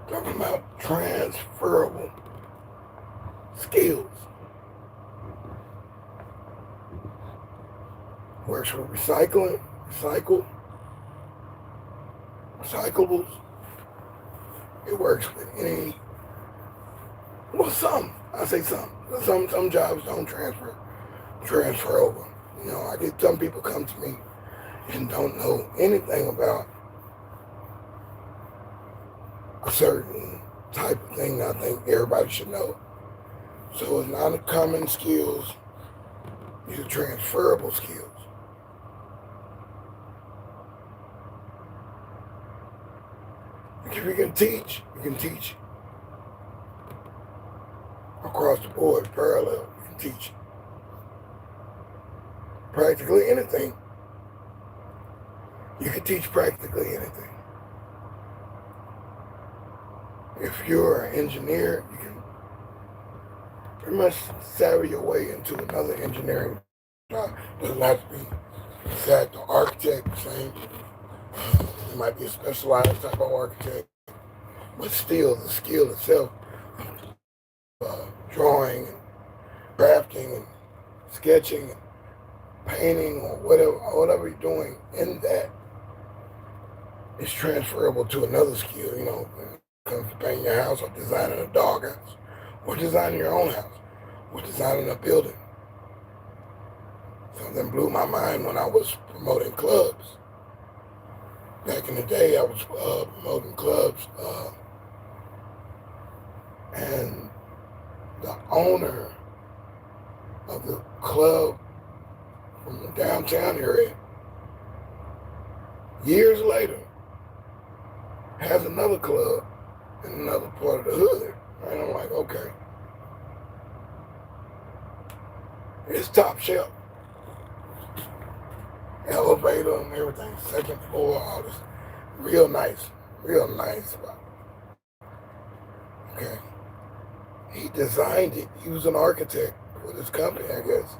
talking about transferable skills. Works with recyclables. It works with any, well, some. I say some. Some jobs don't transfer over. You know, I get some people come to me and don't know anything about a certain type of thing that I think everybody should know. So it's not a common skills, these are transferable skills. If you can teach across the board, parallel. You can teach practically anything. You can teach practically anything. If you're an engineer, you can pretty much savvy your way into another engineering job. Doesn't have to be exact. The architect, same. It might be a specialized type of architect, but still the skill itself, drawing, and crafting, and sketching, and painting, or whatever you're doing in that is transferable to another skill. You know, when it comes to painting your house, or designing a doghouse, or designing your own house, or designing a building. Something blew my mind when I was promoting clubs. Back in the day, I was promoting clubs, and the owner of the club from the downtown area, years later, has another club in another part of the hood. And I'm like, okay, it's top shelf. Elevator and everything, second floor, all this. Real nice. Okay. He designed it. He was an architect for this company, I guess.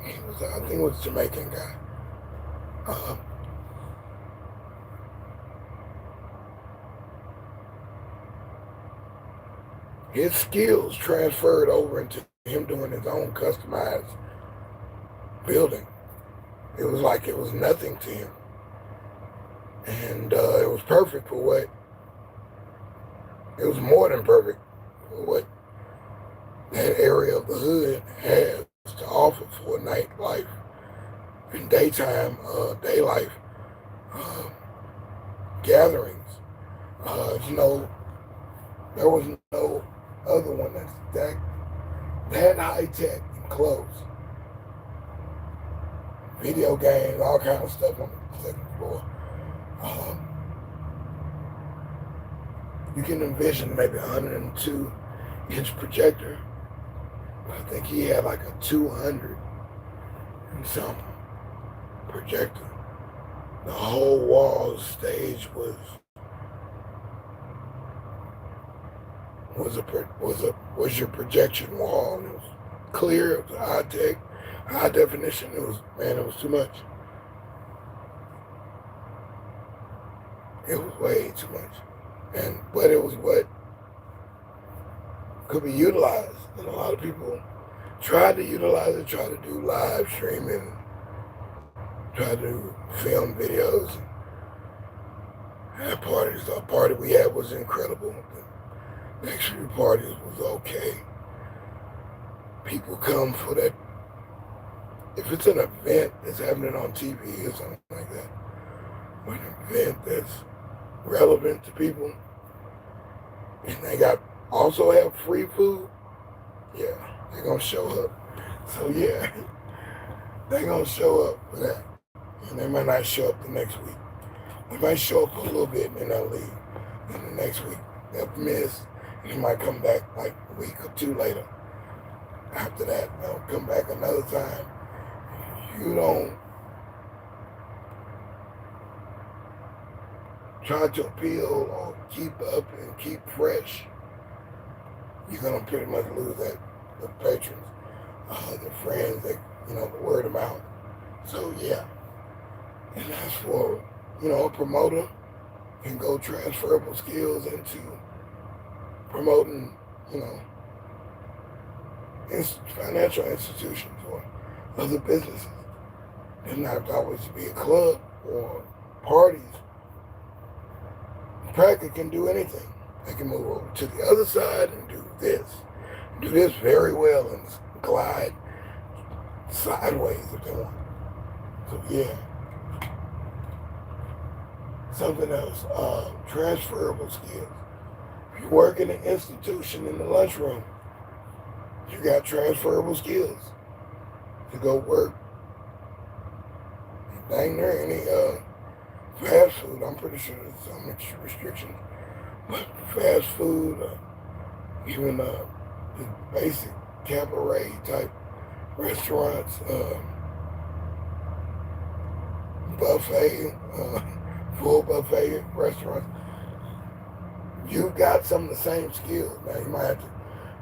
He was, I think it was a Jamaican guy. His skills transferred over into him doing his own customized building. It was like it was nothing to him. And it was perfect for what, it was more than perfect for what that area of the hood has to offer for nightlife and daytime, day life gatherings. You know, there was no other one that's that high tech and close. Video games, all kind of stuff on the second floor. You can envision maybe a 102-inch projector. I think he had like a 200 and something projector. The whole wall stage was your projection wall. And it was clear. It was high tech, high definition. It was too much. It was way too much. But it was what could be utilized. And a lot of people tried to utilize it, tried to do live streaming, tried to do film videos. That parties, the party we had was incredible. The next few parties was okay. People come for that. If it's an event that's happening on TV or something like that, or an event that's relevant to people, and they also have free food, yeah, they're gonna show up. So yeah, they're gonna show up for that. And they might not show up the next week. They might show up for a little bit and then they'll leave. And the next week they'll miss, and they might come back like a week or two later. After that, they'll come back another time. You don't try to appeal or keep up and keep fresh, you're gonna pretty much lose the patrons, the friends, the word of mouth. So yeah, and as for a promoter, can go transferable skills into promoting, you know, financial institutions or other businesses. It doesn't have to always be a club or parties. Practice can do anything. They can move over to the other side and do this. Do this very well and glide sideways if they want. So yeah. Something else, transferable skills. If you work in an institution in the lunchroom, you got transferable skills to go work. Dang near any fast food, I'm pretty sure there's some restrictions, but fast food, even the basic cabaret type restaurants, buffet, full buffet restaurants, you got some of the same skills. Now you might have to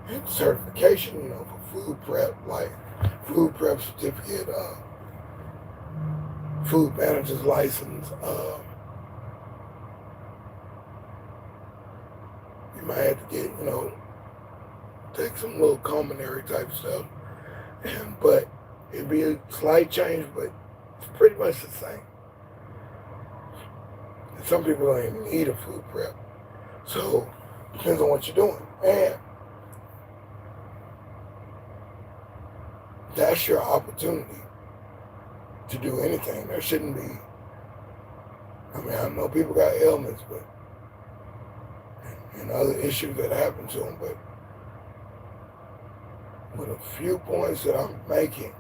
get certification, you know, for food prep, like food prep certificate, food manager's license. You might have to get, you know, take some little culinary type stuff, but it'd be a slight change, but it's pretty much the same. And some people don't even need a food prep, so it depends on what you're doing, and that's your opportunity to do anything. There shouldn't be, I mean, I know people got ailments, but, and other issues that happen to them, but with a few points that I'm making,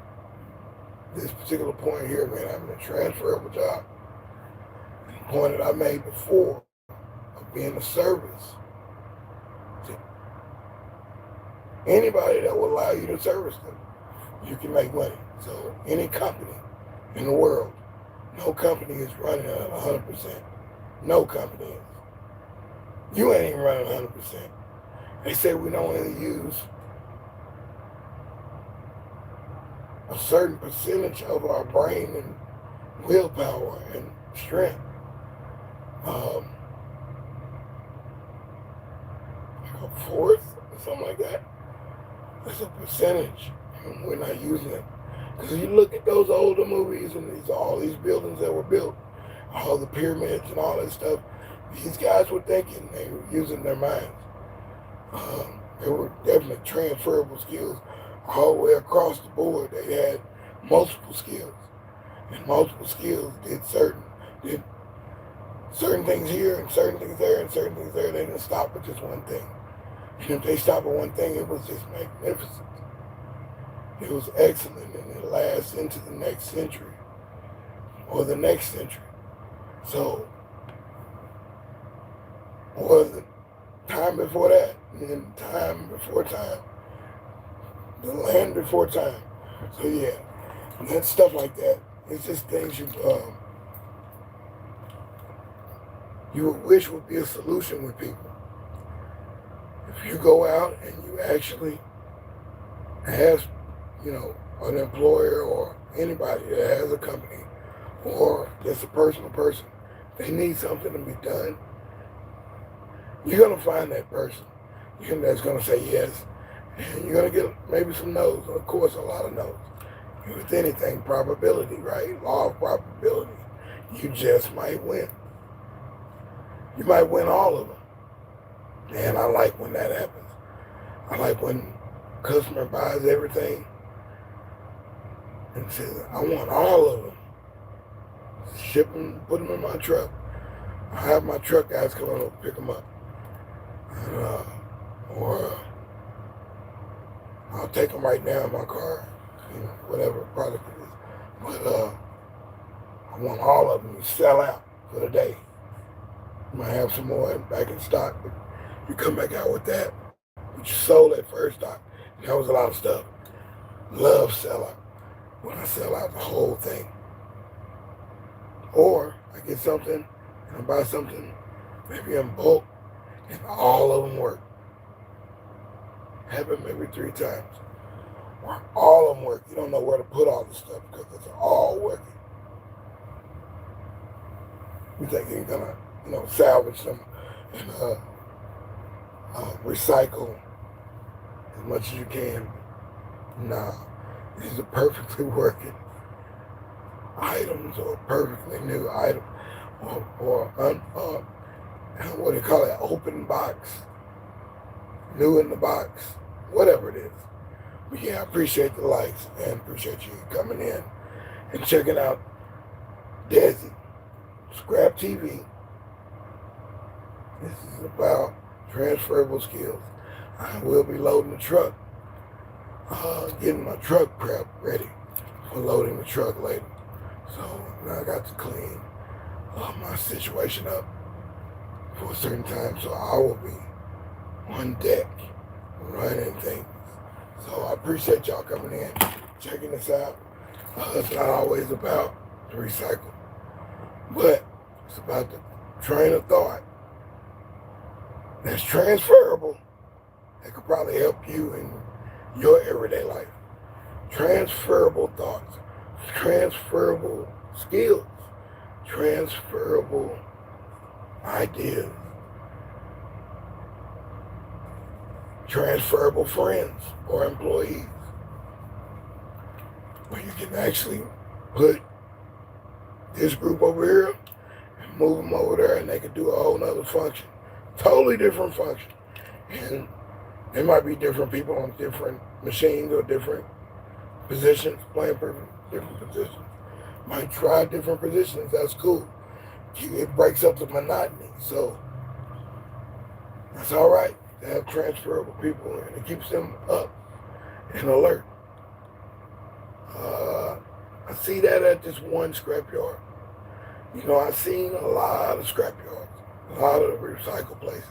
this particular point here, man, having a transferable job, and the point that I made before of being a service to anybody that will allow you to service them, you can make money. So any company in the world, no company is running at 100%. No company is. You ain't even running 100%. They say we don't only use a certain percentage of our brain and willpower and strength. Like a fourth or something like that. That's a percentage, and we're not using it. Because you look at those older movies and all these buildings that were built, all the pyramids and all that stuff, these guys were thinking, they were using their minds. They were definitely transferable skills all the way across the board. They had multiple skills, and multiple skills did certain things here and certain things there and certain things there. They didn't stop at just one thing. And if they stopped at one thing, it was just magnificent. It was excellent, and it lasts into the next century or the next century. So, or the time before that, and then time before time, the land before time. So yeah, and that's stuff like that. It's just things you would wish would be a solution with people. If you go out and you actually ask, you know, an employer or anybody that has a company or just a personal person, they need something to be done, you're going to find that person that's going to say yes. And you're going to get maybe some no's, of course, a lot of no's. With anything, probability, right? Law of probability. You just might win. You might win all of them. And I like when that happens. I like when a customer buys everything and says, I want all of them. Ship them, put them in my truck. I have my truck guys come over and pick them up. Or I'll take them right now in my car, you know, whatever product it is. But I want all of them to sell out for the day. You might have some more back in stock, but you come back out with that. But you sold that first stock. And that was a lot of stuff. Love sellout. When I sell out the whole thing. Or I get something and I buy something, maybe in bulk, and all of them work. Happened maybe 3 times. Or all of them work. You don't know where to put all the stuff because it's all working. You think salvage them and recycle as much as you can. Nah, these are perfectly working items or perfectly new items or what do you call it, open box, new in the box, whatever it is. But yeah, I appreciate the likes and appreciate you coming in and checking out deSz'e, ScrAp TV. This is about transferable skills. I will be loading the truck, getting my truck prep ready for loading the truck later. So now I got to clean my situation up for a certain time, so I will be on deck running things. So I appreciate y'all coming in, checking this out. It's not always about the recycle, but it's about the train of thought that's transferable that could probably help you in your everyday life. Transferable thoughts, transferable skills, transferable ideas, transferable friends or employees, where you can actually put this group over here and move them over there and they can do a whole nother function. Totally different function. And there might be different people on different machines or different positions, playing different positions. Might try different positions, that's cool. It breaks up the monotony, so that's all right to have transferable people and it keeps them up and alert. I see that at this one scrapyard. I've seen a lot of scrapyards, a lot of recycle places,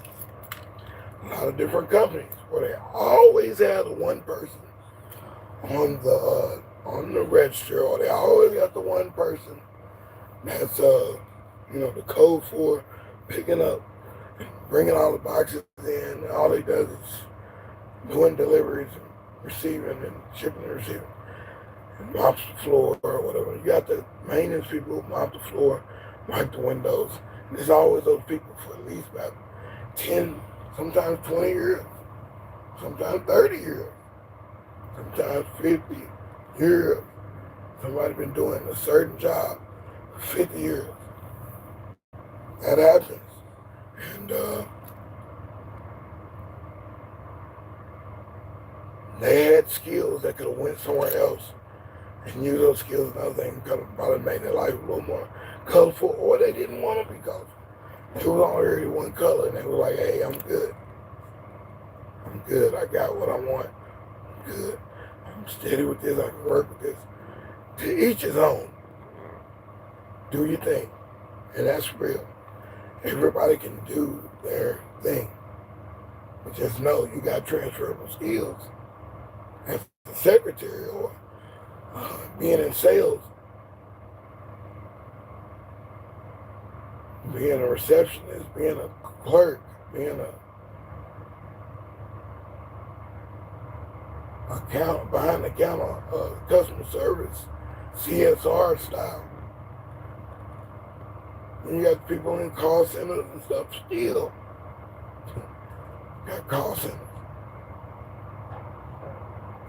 a lot of different companies where they always have the one person on the register, or they always got the one person that's the code for picking up and bringing all the boxes in. And all he does is doing deliveries and receiving and shipping and receiving, and mops the floor or whatever. You got the maintenance people who mop the floor, wipe the windows. And there's always those people for at least about 10, sometimes 20 years, sometimes 30 years, sometimes 50 years. Somebody's been doing a certain job for 50 years. That happens. And they had skills that could have went somewhere else and used those skills and other things, could have probably made their life a little more colorful, or they didn't want to be colorful. They was already one color and they were like, hey, I'm good. I'm good. I got what I want. I'm good. I'm steady with this. I can work with this. To each his own. Do your thing. And that's real. Everybody can do their thing. But just know you got transferable skills. As a secretary or being in sales, being a receptionist, being a clerk, being behind the counter, customer service, CSR style. And you got people in call centers and stuff still. Got call centers.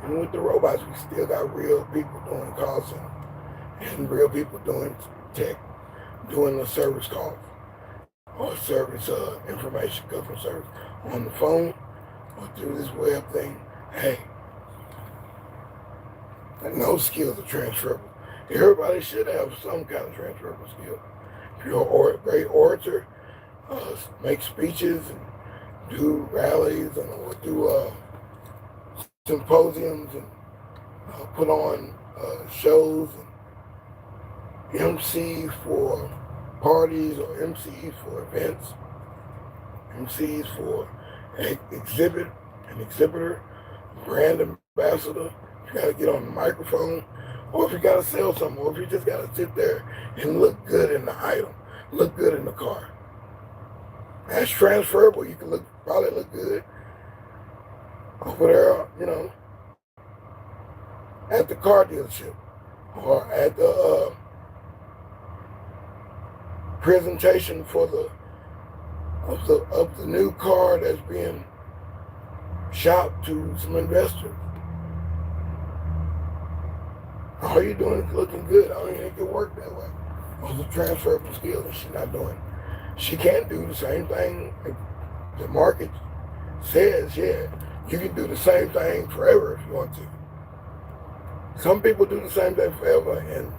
And with the robots, we still got real people doing call centers and real people doing tech, doing the service calls or service information, customer service on the phone or through this web thing. Hey, and those skills are transferable. Everybody should have some kind of transferable skill. If you're a great orator, make speeches and do rallies and do symposiums and put on shows and MC for parties or MCs for events, MCs for an exhibitor, brand ambassador. You got to get on the microphone, or if you got to sell something, or if you just got to sit there and look good in the item, look good in the car. That's transferable. You can probably look good over there, at the car dealership or at the presentation for the of the new car that's being shopped to some investors. All you're doing is looking good. I don't even think it work that way. Those are transferable skills that she's not doing. She can't do the same thing. The market says, yeah, you can do the same thing forever if you want to. Some people do the same thing forever, and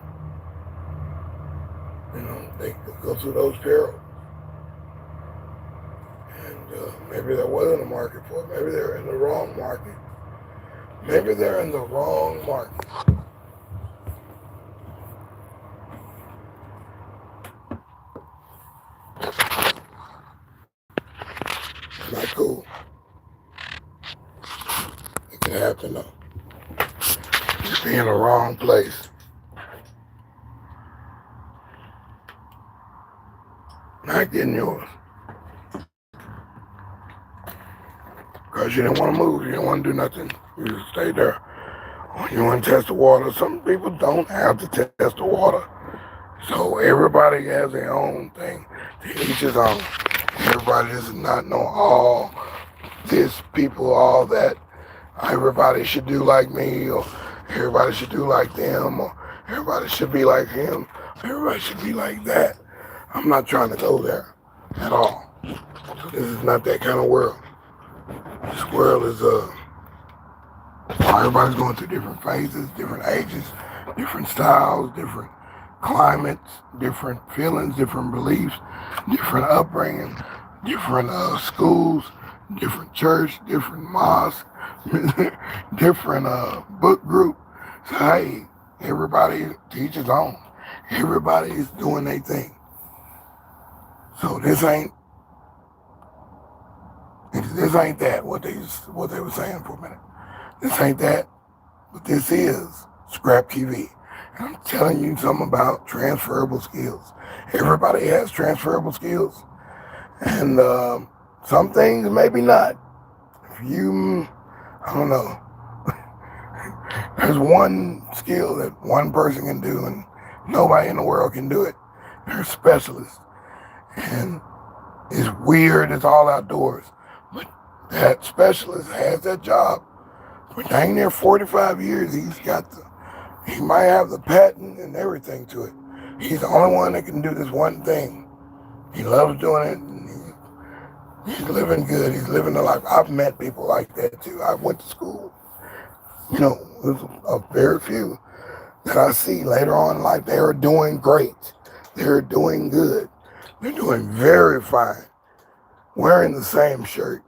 they go through those perils. And maybe there wasn't a market for it. Maybe they're in the wrong market. Maybe they're in the wrong market. It's not cool. It can happen though. Just be in the wrong place. Not getting yours. Because you didn't want to move. You didn't want to do nothing. You just stay there. Or you want to test the water. Some people don't have to test the water. So everybody has their own thing. To each his own. Everybody does not know all this, people, all that. Everybody should do like me, or everybody should do like them, or everybody should be like him. Everybody should be like that. I'm not trying to go there at all. This is not that kind of world. This world is everybody's going through different phases, different ages, different styles, different climates, different feelings, different beliefs, different upbringing, different schools, different church, different mosque, different book group. So hey, everybody teaches on. Everybody's doing their thing. So this ain't that what they were saying for a minute. This ain't that, but this is ScrAp TV. And I'm telling you something about transferable skills. Everybody has transferable skills. And some things maybe not. If you, I don't know. There's one skill that one person can do and nobody in the world can do it. They're specialists. And it's weird, it's all outdoors. But that specialist has that job. For dang near 45 years, he might have the patent and everything to it. He's the only one that can do this one thing. He loves doing it, and he's living good. He's living the life. I've met people like that too. I went to school. There's a very few that I see later on in life. They are doing great. They're doing good. They're doing very fine. Wearing the same shirt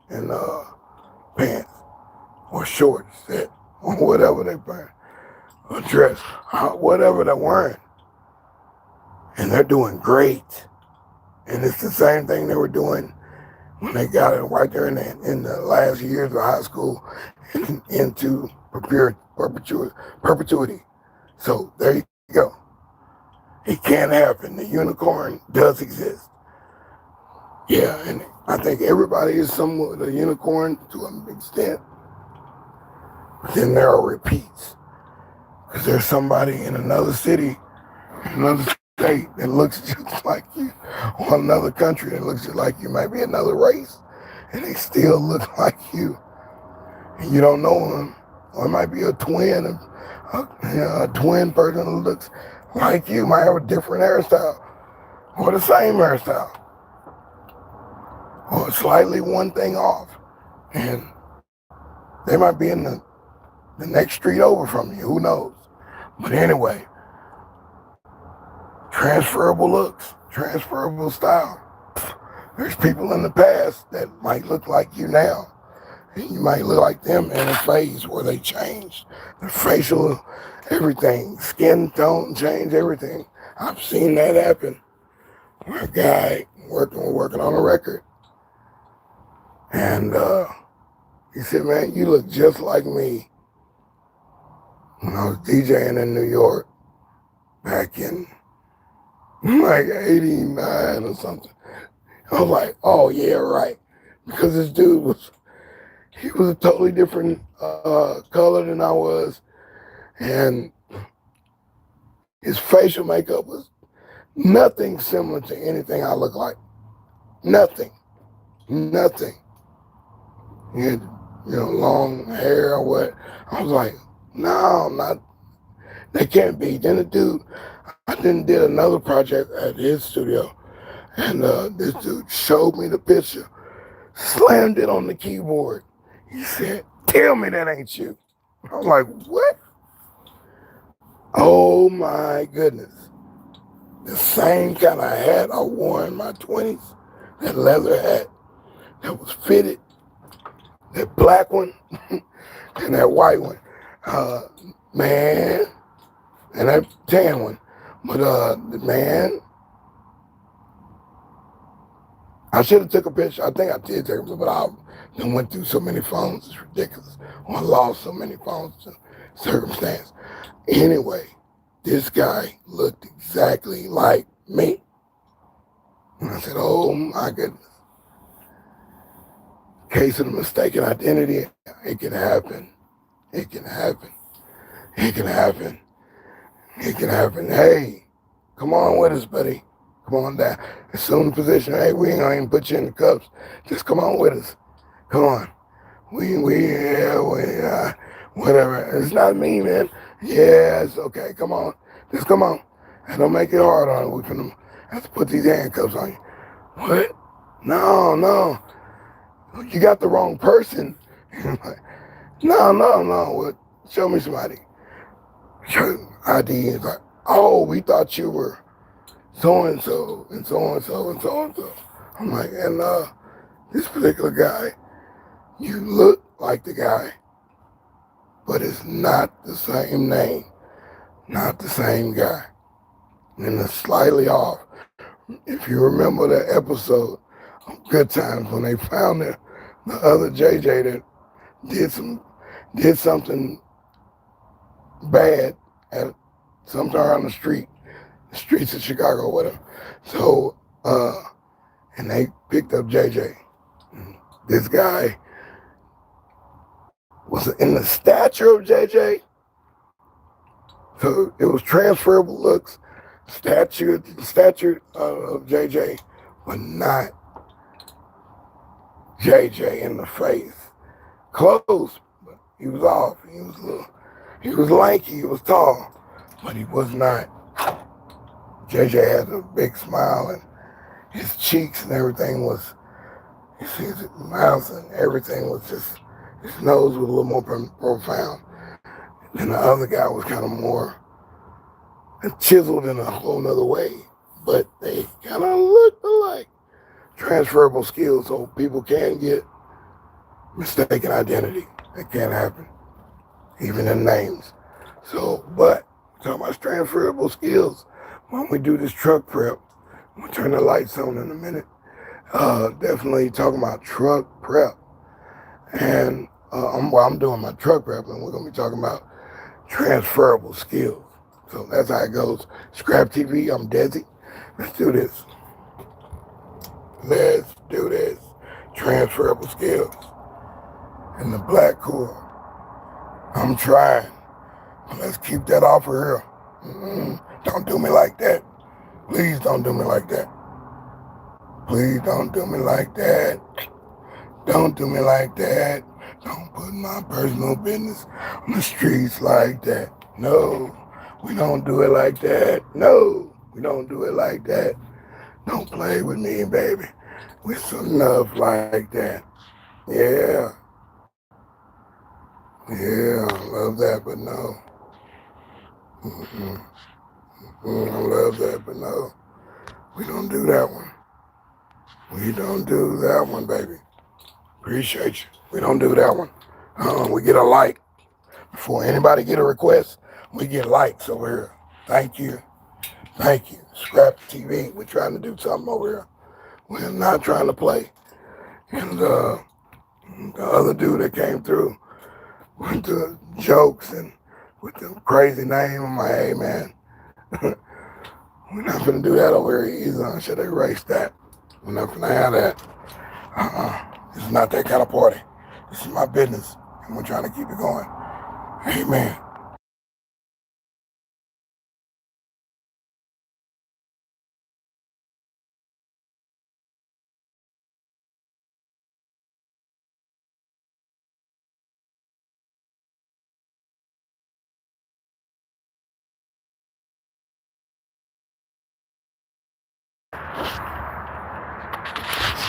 and pants or shorts, or whatever they're wearing, or dress, whatever they're wearing. And they're doing great. And it's the same thing they were doing when they got it right there in the last years of high school and into perpetuity. So there you go. It can happen. The unicorn does exist. Yeah, and I think everybody is somewhat a unicorn to an extent. But then there are repeats. Because there's somebody in another city, in another state that looks just like you, or another country that looks just like you, might be another race, and they still look like you. And you don't know them. Or it might be a twin, a twin person who looks like you, might have a different hairstyle, or the same hairstyle, or slightly one thing off. And they might be in the next street over from you, who knows? But anyway, transferable looks, transferable style. There's people in the past that might look like you now. And you might look like them in a phase where they changed the facial, everything, skin tone change, everything. I've seen that happen. Where a guy working on a record. And he said, man, you look just like me when I was DJing in New York back in like 89 or something. I was like, oh yeah, right. Because this dude he was a totally different color than I was. And his facial makeup was nothing similar to anything I look like. Nothing. Nothing. He had, long hair or what. I was like, no, not, that can't be. Then the dude, I then did another project at his studio, and this dude showed me the picture, slammed it on the keyboard. He said, tell me that ain't you. I'm like, what? Oh my goodness. The same kind of hat I wore in my 20s, that leather hat that was fitted, that black one and that white one. Man, and that tan one. But man, I should have took a picture. I think I did take a picture, but I done went through so many phones. It's ridiculous. I lost so many phones to circumstance. Anyway, this guy looked exactly like me. And I said, oh my goodness. Case of the mistaken identity, it can happen. It can happen. It can happen. It can happen. Hey, come on with us, buddy. Come on down. Assume the position. Hey, we ain't gonna even put you in the cuffs. Just come on with us. Come on. Whatever. It's not me, man. Yeah, it's okay. Come on. Just come on. And don't make it hard on you. We can have to put these handcuffs on you. What? No. You got the wrong person. No. What? Show me somebody. Show ID. It's like, oh, we thought you were so-and-so and so-and-so and so-and-so. I'm like, and this particular guy, you look like the guy, but it's not the same name, not the same guy. And it's slightly off. If you remember that episode of Good Times when they found the other JJ that did something bad at sometime on the streets of Chicago or whatever. So, and they picked up JJ. This guy was in the stature of JJ. So it was transferable looks, stature of JJ, but not JJ in the face. Close, but he was off. He was lanky, he was tall, but he was not. JJ had a big smile and his cheeks and everything was, his mouth and everything was just, his nose was a little more profound. And the other guy was kind of more chiseled in a whole nother way, but they kind of looked alike. Transferable skills, so people can get mistaken identity. That can happen, even in names. So, but talking about transferable skills, when we do this truck prep, we'll turn the lights on in a minute. Definitely talking about truck prep. And I'm doing my truck prep, and we're going to be talking about transferable skills. So that's how it goes. ScrAp TV, I'm deSz'e. Let's do this. Let's do this. Transferable skills. In the black core. I'm trying. But let's keep that off of here. Don't do me like that. Please don't do me like that. Please don't do me like that. Don't do me like that. Don't put my personal business on the streets like that. No, we don't do it like that. No, we don't do it like that. Don't play with me, baby. We're so enough like that. Yeah. Yeah, I love that, but no. I love that, but no. We don't do that one. We don't do that one, baby. Appreciate you. We don't do that one. We get a like. Before anybody get a request, we get likes over here. Thank you. Thank you. ScrAp TV. We're trying to do something over here. We're not trying to play. And the other dude that came through with the jokes and with the crazy name, I'm like, hey, man, we're not going to do that over here either. I should erase that. We're not going to have that. This is not that kind of party. This is my business, and we're trying to keep it going. Amen.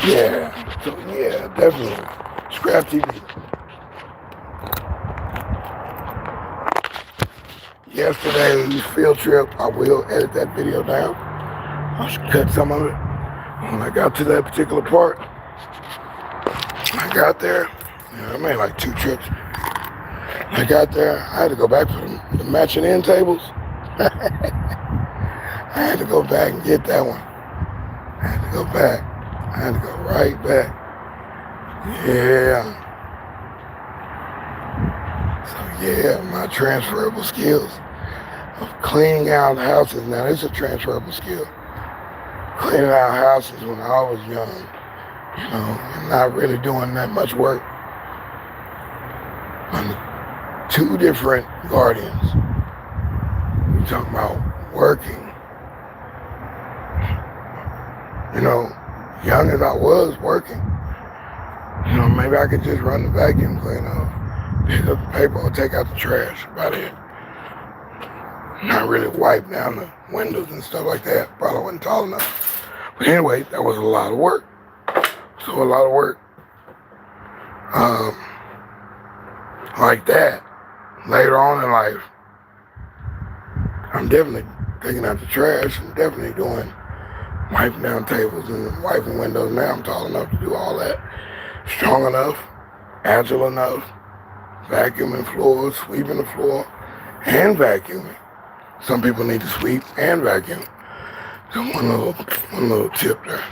Yeah, so yeah, definitely. ScrAp TV. Yesterday's field trip, I will edit that video down. I should cut some of it. When I got to that particular part, I got there, I made like 2 trips. I got there, I had to go back for the matching end tables. I had to go back and get that one. I had to go back. I had to go right back. Yeah. So yeah, my transferable skills of cleaning out houses. Now this is a transferable skill. Cleaning out houses when I was young, and not really doing that much work on 2 different guardians. You're talking about working. Young as I was working, maybe I could just run the vacuum cleaner, pick up the paper or take out the trash, about it. Not really wipe down the windows and stuff like that. Probably wasn't tall enough. But anyway, that was a lot of work. So a lot of work. Like that. Later on in life, I'm definitely taking out the trash. I'm definitely doing wiping down tables and wiping windows. Now I'm tall enough to do all that. Strong enough, agile enough, vacuuming floors, sweeping the floor, and vacuuming. Some people need to sweep and vacuum. So one little tip there.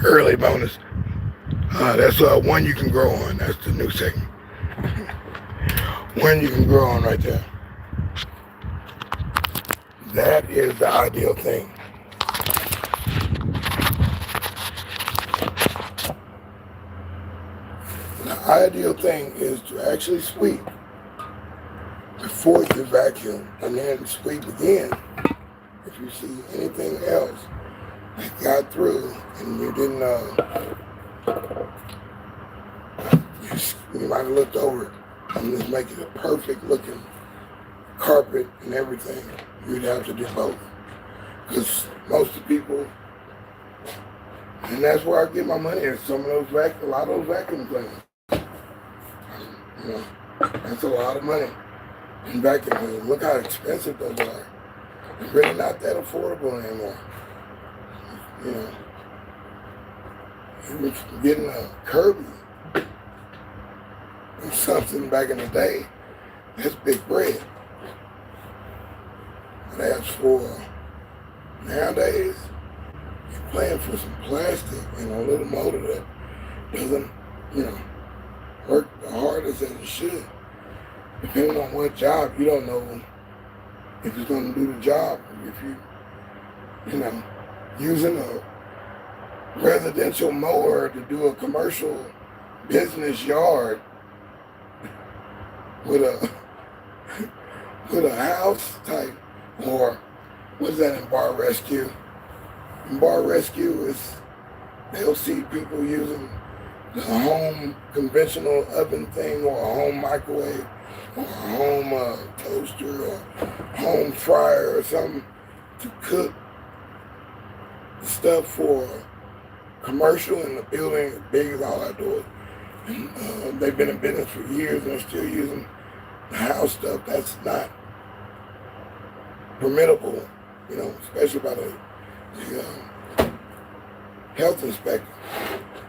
Early bonus. That's one you can grow on. That's the new segment. One you can grow on right there. That is the ideal thing. The ideal thing is to actually sweep before you vacuum, and then sweep again if you see anything else that got through and you didn't you might have looked over it and just make it a perfect looking carpet and everything. You'd have to do both, because most of the people, and that's where I get my money, is a lot of those vacuum cleaners. That's a lot of money in vacuum cleaners. Look how expensive those are. It's really not that affordable anymore. Even getting a Kirby or something back in the day, that's big bread. But as for nowadays, you're paying for some plastic and a little motor that doesn't, work the hardest as it should. Depending on what job, you don't know if it's going to do the job. If using a residential mower to do a commercial business yard with a house type, or what's that in bar rescue? In bar rescue is they'll see people using the home conventional oven thing, or a home microwave, or a home toaster, or home fryer or something to cook stuff for commercial, and the building is big as all outdoors. And they've been in business for years and they're still using the house stuff. That's not permittable, especially by the health inspector.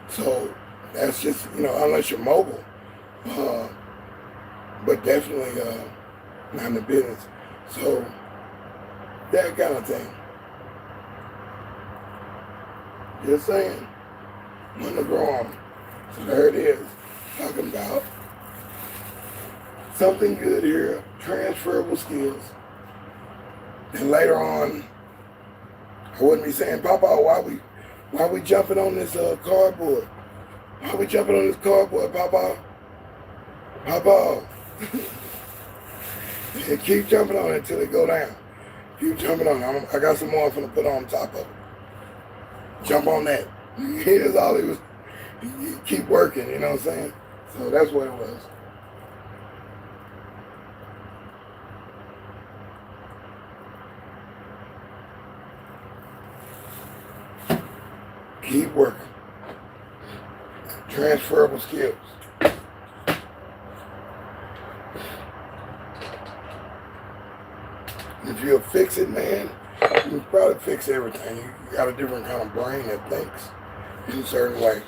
So that's just, unless you're mobile, but definitely not in the business. So that kind of thing. Just saying, when to grow on. So there it is, talking about something good here, transferable skills. And later on, I wouldn't be saying, Papa, why we jumping on this cardboard? Why we jumping on this cardboard, Papa? Papa. And keep jumping on it until it go down. Keep jumping on it. I got some more I'm going to put on top of it. Jump on that. That's all he was. Keep working, you know what I'm saying? So that's what it was. Keep working. Transferable skills. If you're a fix-it man, you can probably fix everything. You got a different kind of brain that thinks in a certain way.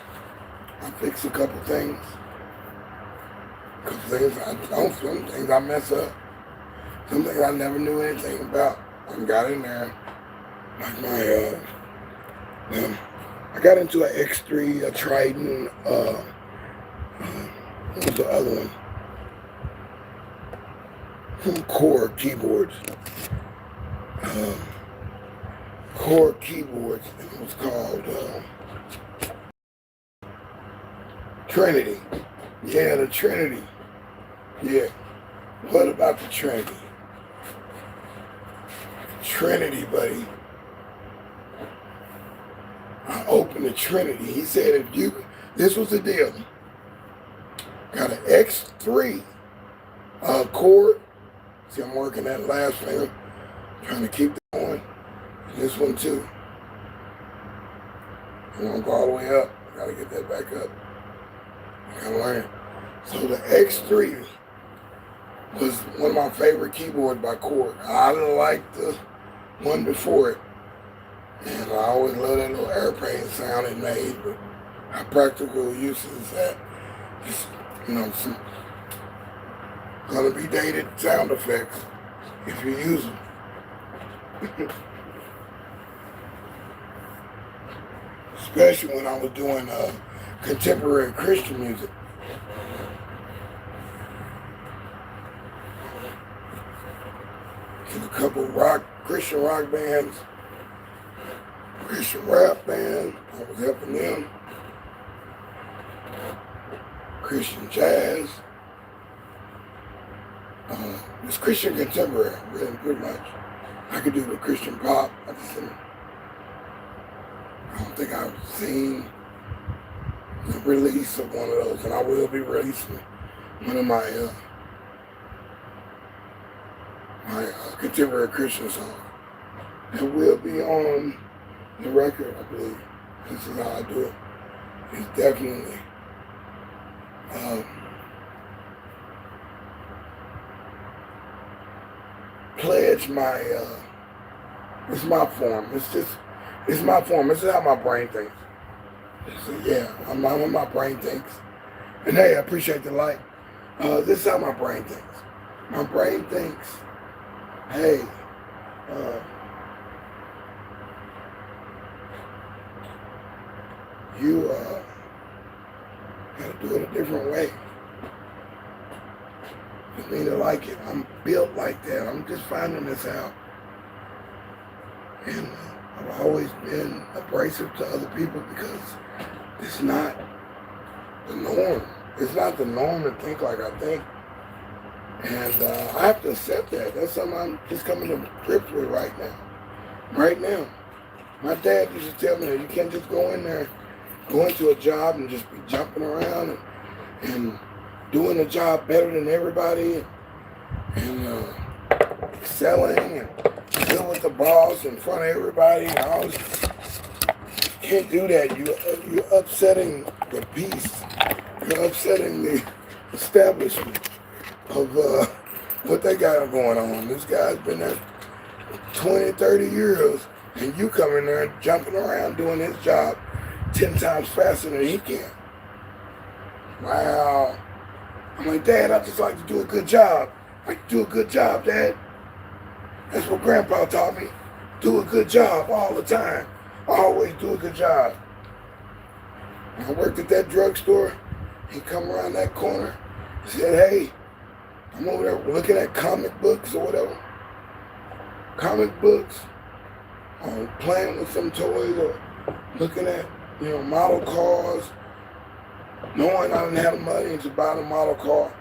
I fix a couple things. I don't. Some things I mess up. Some things I never knew anything about. I got in there. Like I got into an X3, a Triton, what was the other one? Some Core keyboards. Core keyboards. It was called Trinity. Yeah, the Trinity. Yeah. What about the Trinity? Trinity, buddy. I opened the Trinity. He said this was the deal. Got an X3 chord. See, I'm working that last finger. Trying to keep it going. And this one too. I want to go all the way up. I gotta get that back up. I gotta learn. So the X3 was one of my favorite keyboards by Korg. I didn't like the one before it. And I always love that little airplane sound it made, but how practical use is that? Just, some gonna be dated sound effects if you use them. Especially when I was doing contemporary Christian music. A couple Christian rock bands, Christian rap band, I was helping them. Christian jazz. It's Christian contemporary, really, pretty much. I could do the Christian pop. I don't think I've seen the release of one of those, and I will be releasing one of my contemporary Christian songs. It will be on the record, I believe. This is how I do it. It's definitely pledge my it's my form. It's my form. This is how my brain thinks. I'm how my brain thinks. And hey, I appreciate the like. This is how my brain thinks. My brain thinks, hey, you gotta do it a different way. For me to like it. I'm built like that. I'm just finding this out. And I've always been abrasive to other people because it's not the norm. It's not the norm to think like I think. And I have to accept that. That's something I'm just coming to grips with right now. Right now. My dad used to tell me that you can't just go into a job and just be jumping around and doing the job better than everybody and excelling and dealing with the boss in front of everybody and all this. You can't do that. You're upsetting the peace. You're upsetting the establishment of what they got going on. This guy's been there 20, 30 years, and you come in there jumping around doing his job 10 times faster than he can. Wow. I'm like, Dad, I just like to do a good job. I like to do a good job, Dad. That's what Grandpa taught me. Do a good job all the time. Always do a good job. When I worked at that drugstore, he come around that corner. He said, hey, I'm over there looking at comic books or whatever. Comic books. Or playing with some toys or looking at, model cars. Knowing I didn't have the money to buy the model car.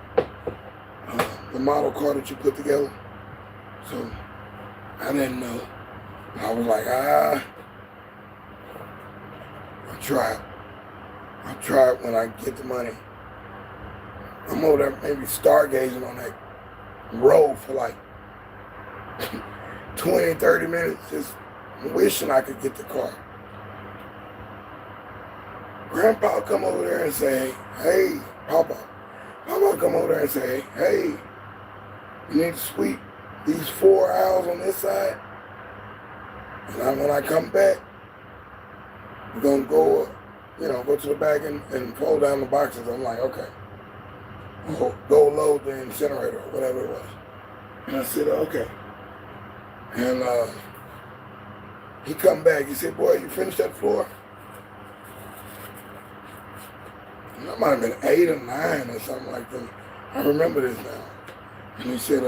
The model car that you put together. So, I didn't know. I was like, I'll try it. I'll try it when I get the money. I'm over there maybe stargazing on that road for like 20, 30 minutes, just wishing I could get the car. Grandpa come over there and say, hey, Papa. Papa come over there and say, hey, you need to sweep these 4 aisles on this side. And when I come back, we're going to go, go to the back and fold down the boxes. I'm like, okay. Go load the incinerator or whatever it was. And I said, okay. And he come back. He said, boy, you finished that floor? And that might have been 8 or 9 or something like that. I remember this now. And he said,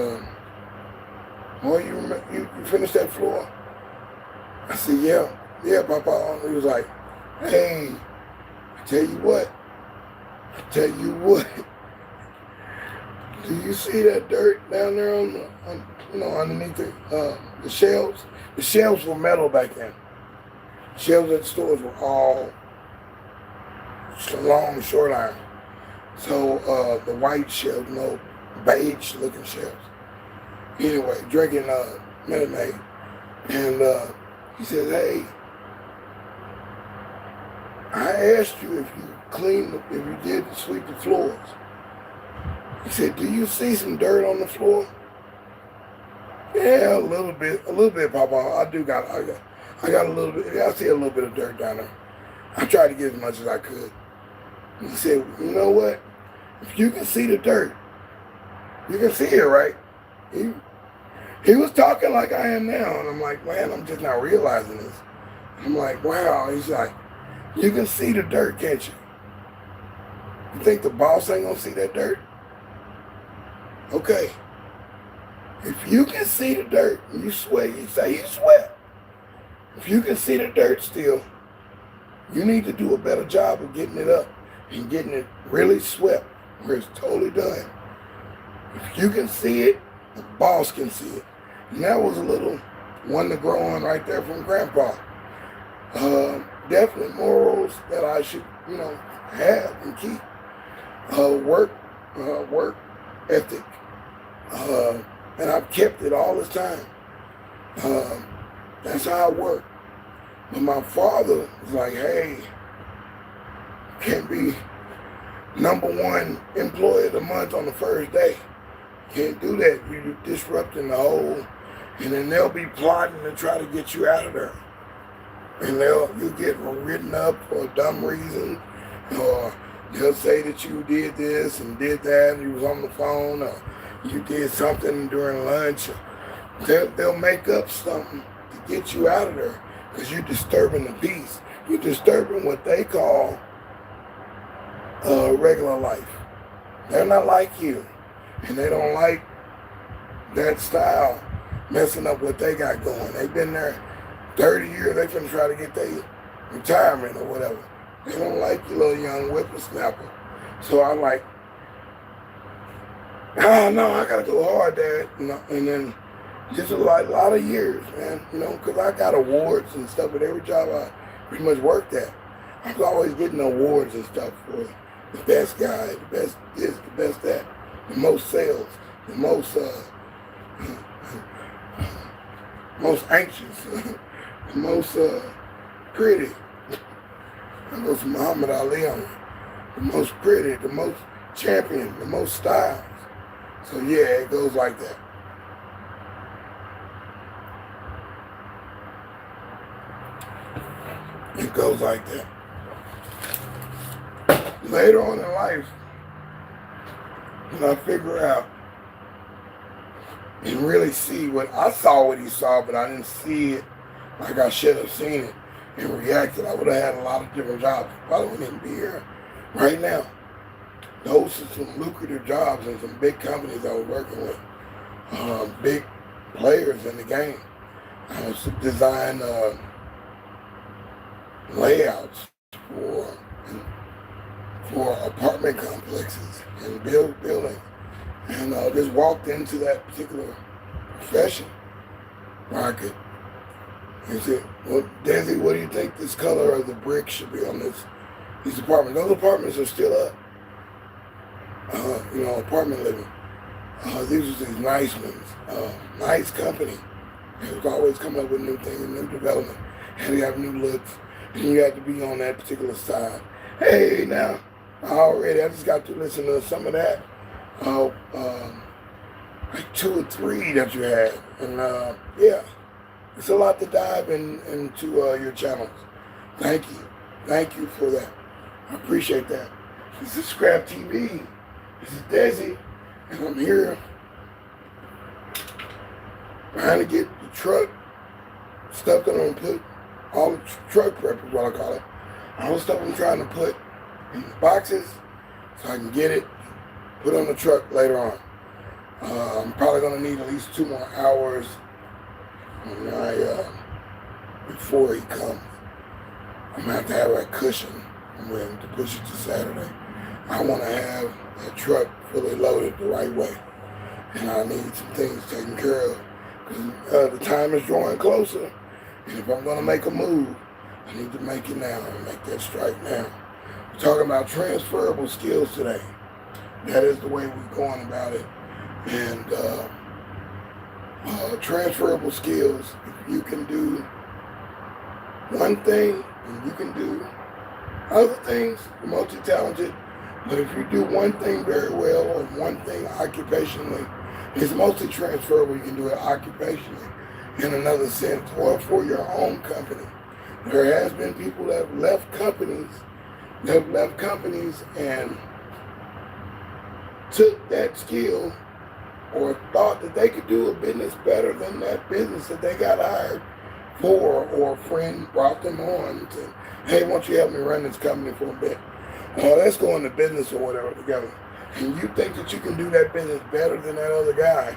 boy, you finished that floor? I said, yeah, Papa. He was like, hey, I tell you what. Do you see that dirt down there underneath the shelves? The shelves were metal back then. Shelves at the stores were all long, short iron. So the white shelves, beige looking shelves. Anyway, drinking Minute Maid. And he says, hey, I asked you if you did sweep the floors. He said, do you see some dirt on the floor? Yeah, a little bit, Papa. I got a little bit. I see a little bit of dirt down there. I tried to get as much as I could. He said, you know what? If you can see the dirt, you can see it, right? He was talking like I am now, and I'm like, man, I'm just not realizing this. I'm like, wow. He's like, you can see the dirt, can't you? You think the boss ain't gonna see that dirt? Okay. If you can see the dirt and you sweat, you say you sweat. If you can see the dirt still, you need to do a better job of getting it up and getting it really swept where it's totally done. If you can see it, the boss can see it. And that was a little one to grow on right there from Grandpa. Definitely morals that I should, have and keep. Work ethic. And I've kept it all this time. That's how I work. But my father was like, hey, can't be #1 employee of the month on the first day. Can't do that. You're disrupting the whole, and then they'll be plotting to try to get you out of there. And you'll get written up for a dumb reason, or they'll say that you did this and did that, and you was on the phone, or you did something during lunch. They'll make up something to get you out of there because you're disturbing the peace. You're disturbing what they call regular life. They're not like you, and they don't like that style messing up what they got going. They've been there 30 years. They finna try to get their retirement or whatever. They don't like you little young whippersnapper. So I'm like, oh no, I gotta go hard, Dad. And then just a lot of years, man. Because I got awards and stuff at every job I pretty much worked at. I was always getting awards and stuff for the best guy, the best this, the best that, the most sales, the most most anxious, the most pretty. That goes to Muhammad Ali on it. The most pretty, the most champion, the most styles. So yeah, it goes like that. It goes like that. Later on in life, when I figure out and really see what he saw, but I didn't see it like I should have seen it and reacted, I would have had a lot of different jobs. Probably wouldn't even be here right now. Those are some lucrative jobs and some big companies I was working with. Big players in the game. I was design layouts for apartment complexes and buildings. And just walked into that particular profession where I could, and said, well, DeSz'e, what do you think this color of the brick should be on these apartments? Those apartments are still up. Apartment living. These are these nice ones. Nice company. It was always coming up with new things, new development. And you have new looks. And you have to be on that particular side. Hey, now, I just got to listen to some of that. Uh, like 2 or 3 that you had. And yeah, it's a lot to dive into your channels. Thank you. Thank you for that. I appreciate that. This is ScrAp TV. This is deSz'e. And I'm here trying to get the truck stuff that I'm going to put, all the truck prep is what I call it. All the stuff I'm trying to put in the boxes so I can get it, put on the truck later on. I'm probably going to need at least 2 more hours when before he comes. I'm going to have that cushion to push it to Saturday. I want to have that truck fully loaded the right way. And I need some things taken care of. Because the time is drawing closer. And if I'm going to make a move, I need to make it now and make that strike now. We're talking about transferable skills today. That is the way we're going about it. And transferable skills, if you can do one thing and you can do other things, you're multi-talented. But if you do one thing very well or one thing occupationally, it's mostly transferable. You can do it occupationally in another sense or for your own company. There has been people that have left companies and took that skill or thought that they could do a business better than that business that they got hired for, or a friend brought them on and said, hey, why don't you help me run this company for a bit? Let's go into business or whatever together. And you think that you can do that business better than that other guy,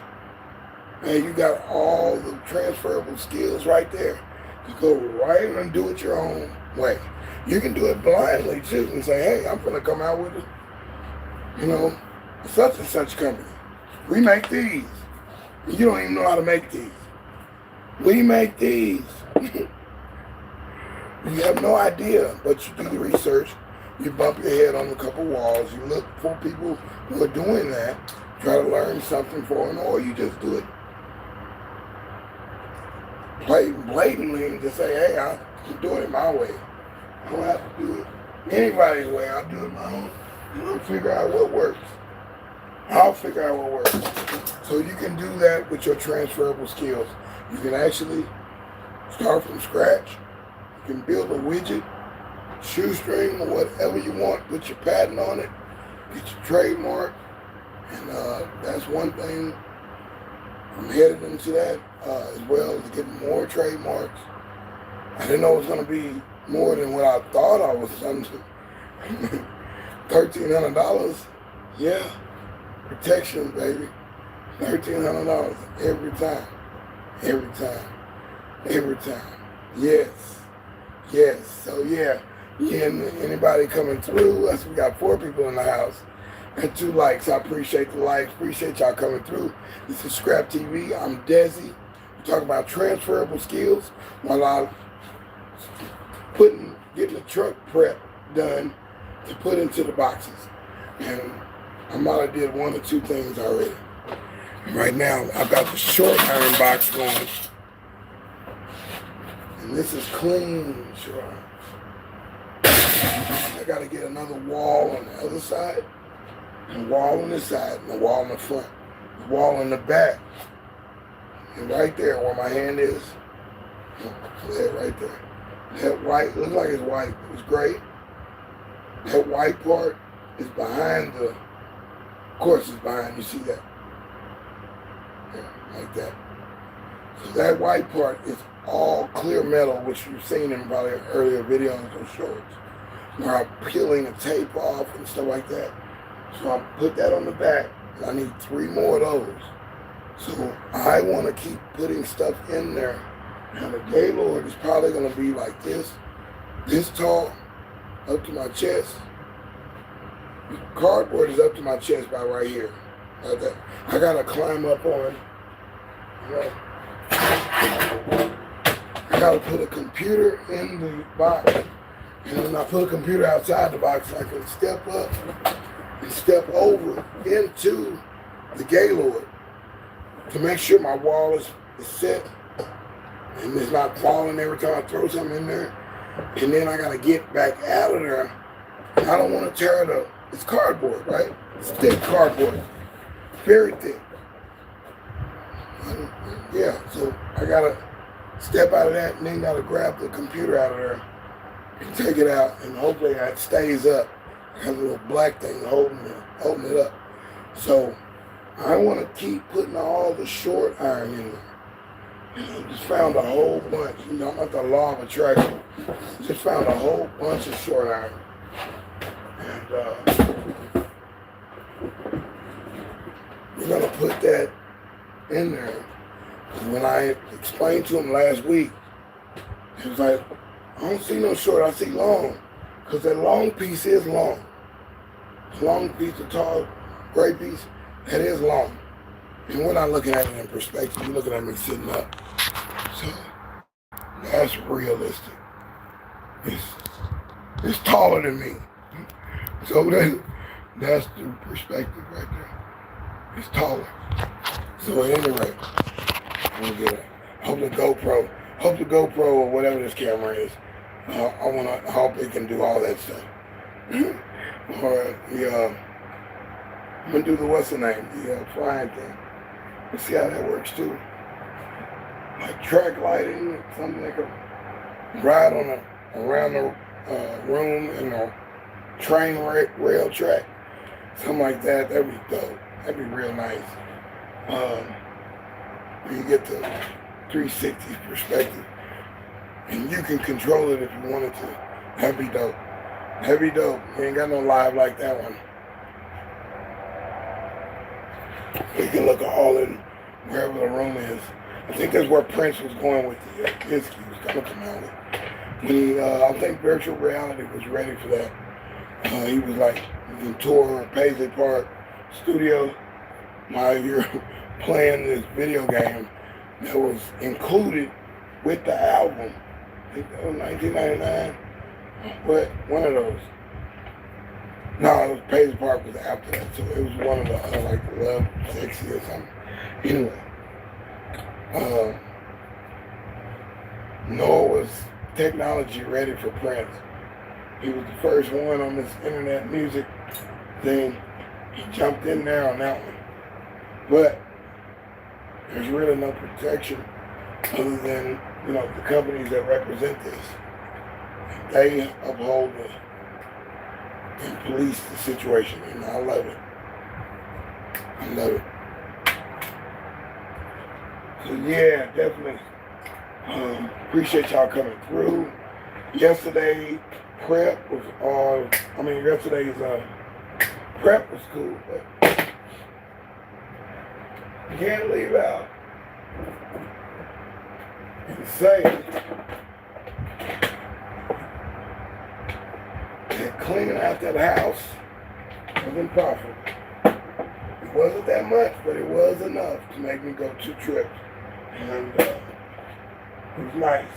and you got all the transferable skills right there to go right and do it your own way. You can do it blindly too and say, hey, I'm going to come out with it, such and such company. We make these. You don't even know how to make these. We make these. You have no idea, but you do the research. You bump your head on a couple walls. You look for people who are doing that. Try to learn something for them, or you just do it blatantly and just say, hey, I'm doing it my way. I don't have to do it anybody's way. I'll do it my own. I'll figure out what works. So you can do that with your transferable skills. You can actually start from scratch. You can build a widget, shoestring, or whatever you want. Put your patent on it. Get your trademark. And that's one thing. I'm headed into that as well, to get more trademarks. I didn't know it was going to be more than what I thought I was going to. $1,300. Yeah. Protection, baby. $1,300 every time. Every time. Every time. Yes. Yes. So yeah. Anybody coming through? We got 4 people in the house. And 2 likes. I appreciate the likes. Appreciate y'all coming through. This is ScrAp TV. I'm deSz'e. We're talking about transferable skills while I'm getting the truck prep done to put into the boxes. And I might have did 1 or 2 things already. And right now, I've got the short iron box going. And this is clean short iron. I got to get another wall on the other side, and a wall on this side, and a wall in the front, a wall in the back. And right there where my hand is, that right there. That white, looks like it's white, it's gray. That white part is behind of course it's behind, you see that? Yeah, like that. So that white part is all clear metal, which you've seen in probably earlier videos or shorts, where I'm peeling the tape off and stuff like that. So I put that on the back, and I need 3 more of those. So I want to keep putting stuff in there. Now the Gaylord is probably going to be like this tall, up to my chest. The cardboard is up to my chest by right here. Like that. I got to climb up on, I got to put a computer in the box. And when I put a computer outside the box, I can step up and step over into the Gaylord to make sure my wall is set and it's not falling every time I throw something in there. And then I got to get back out of there I don't want to tear it up. It's cardboard, right? It's thick cardboard. Very thick. Yeah, so I gotta step out of that and then gotta grab the computer out of there and take it out, and hopefully that stays up. I have a little black thing holding it up. So I want to keep putting all the short iron in there. I just found a whole bunch. I'm not the law of attraction. Just found a whole bunch of short iron. And we're going to put that in there. When I explained to him last week, he was like, I don't see no short, I see long. Because that long piece is long. The long piece, the tall gray piece, that is long. And we're not looking at it in perspective. You're looking at me sitting up. So that's realistic. It's taller than me. So that's the perspective right there. It's taller. So at any rate, we'll get it. Hope the GoPro or whatever this camera is, I hope it can do all that stuff. Or I'm gonna do the what's the name, the flying thing. Let's see how that works too. Like track lighting, something like a ride on around the room in a train rail track, something like that. That'd be dope. That'd be real nice. You get the 360 perspective, and you can control it if you wanted to. That'd be dope. That'd be dope. We ain't got no live like that one. We can look all in wherever the room is. I think that's where Prince was going with the disc he was going to come out with. When he, I think virtual reality was ready for that. He was like, you can tour Paisley Park Studio while you're playing this video game that was included with the album. I think that was 1999. What? One of those. No, it was Paisley Park was after that, so it was one of the other, like Love Sexy or something. Anyway, Noah was technology ready for Prince. He was the first one on this internet music thing. He jumped in there on that one. But there's really no protection other than, the companies that represent this. They uphold and police the situation, and I love it. I love it. So yeah, definitely appreciate y'all coming through. Yesterday's prep was yesterday's prep was cool, but you can't leave out and say that cleaning out that house wasn't profitable. It wasn't that much, but it was enough to make me go 2 trips. And it was nice.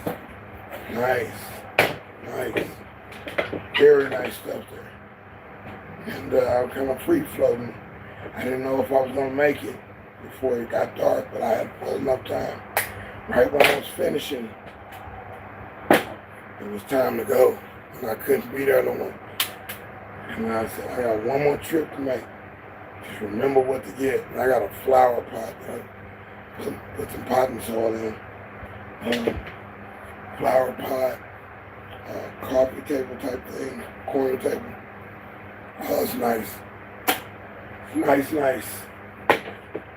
Nice. Very nice stuff there. And I was kind of free floating. I didn't know if I was going to make it before it got dark, but I had enough time. Right when I was finishing, it was time to go. And I couldn't be there no more. And I said, I got one more trip to make. Just remember what to get. And I got a flower pot. Put some potting soil in. Flower pot, coffee table type thing, corner table. Oh, it's nice. Nice.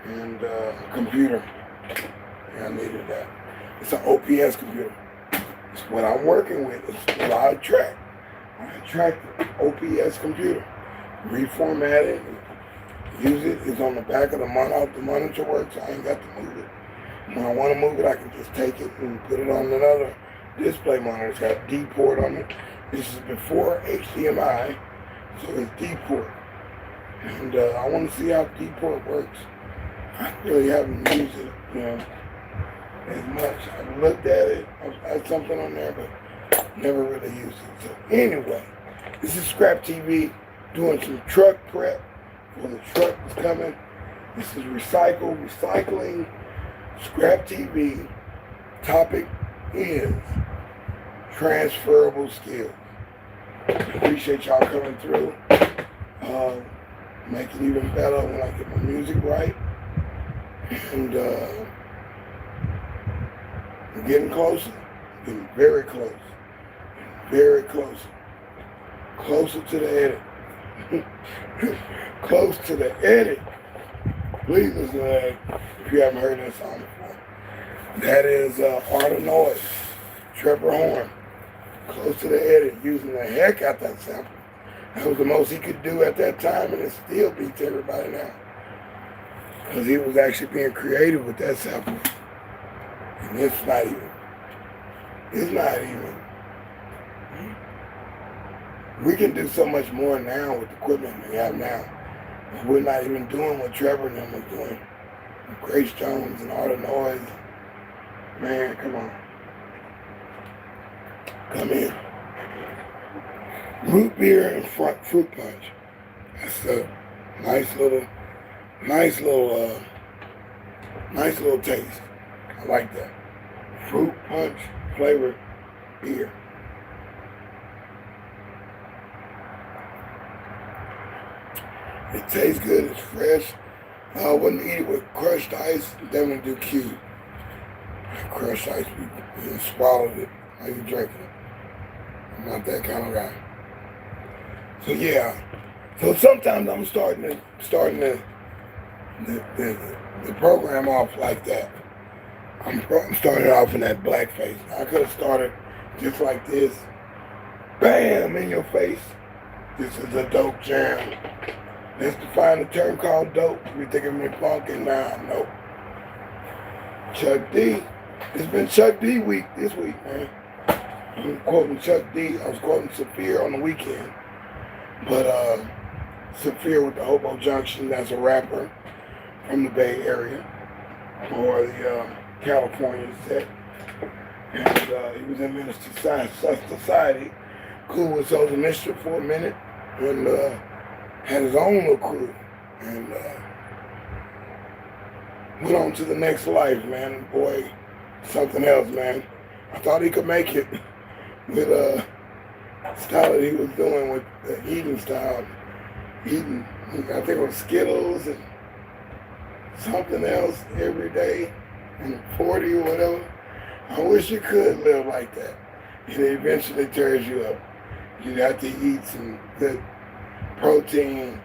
And a computer. Yeah, I needed that. It's an OPS computer. It's what I'm working with. It's what I attract. I attract the OPS computer. Reformat it. Use it. It's on the back of the monitor. The monitor works. I ain't got to move it. When I want to move it, I can just take it and put it on another display monitor. It's got D port on it. This is before HDMI, so it's D port. And I want to see how D port works. I really haven't used it, as much. I've looked at it. I've had something on there, but never really used it. So anyway, this is ScrAp TV doing some truck prep for the truck that's coming. This is recycling. ScrAp TV. Topic is transferable skills. Appreciate y'all coming through. Make it even better when I get my music right. And I'm getting closer. Getting very close. Very close. Closer to the edit. Close to the edit. Please listen to that if you haven't heard that song before. That is Art of Noise, Trevor Horn. Close to the edit, using the heck out that sample. That was the most he could do at that time, and it still beats everybody now. Because he was actually being creative with that sample. And it's not even. We can do so much more now with the equipment we have now. And we're not even doing what Trevor and them was doing. Grace Jones and Art of Noise. Man, come on. Come in. Root beer and fruit punch. That's a nice little taste. I like that. Fruit punch flavored beer. It tastes good, it's fresh. I wouldn't eat it with crushed ice, then we do cube. Crushed ice, you swallowed it while you drinking it. I'm not that kind of guy. So yeah. So sometimes I'm starting the program off like that. I'm starting off in that black face. I could have started just like this. Bam, in your face. This is a dope jam. Let's define the term called dope. We think of me funky now. Nope. Chuck D. It's been Chuck D week this week, man. I'm quoting Chuck D. I was quoting Saphir on the weekend. But Saphir with the Hobo Junction, that's a rapper from the Bay Area or the California set. And he was in Minister Society, cool with Souls Mischief for a minute, and had his own little crew. And went on to the next life, man. Boy, something else, man. I thought he could make it with style that he was doing with the eating style. Eating, I think it was Skittles and something else every day, and 40 or whatever. I wish you could live like that. It eventually tears you up. You'd have to eat some good protein,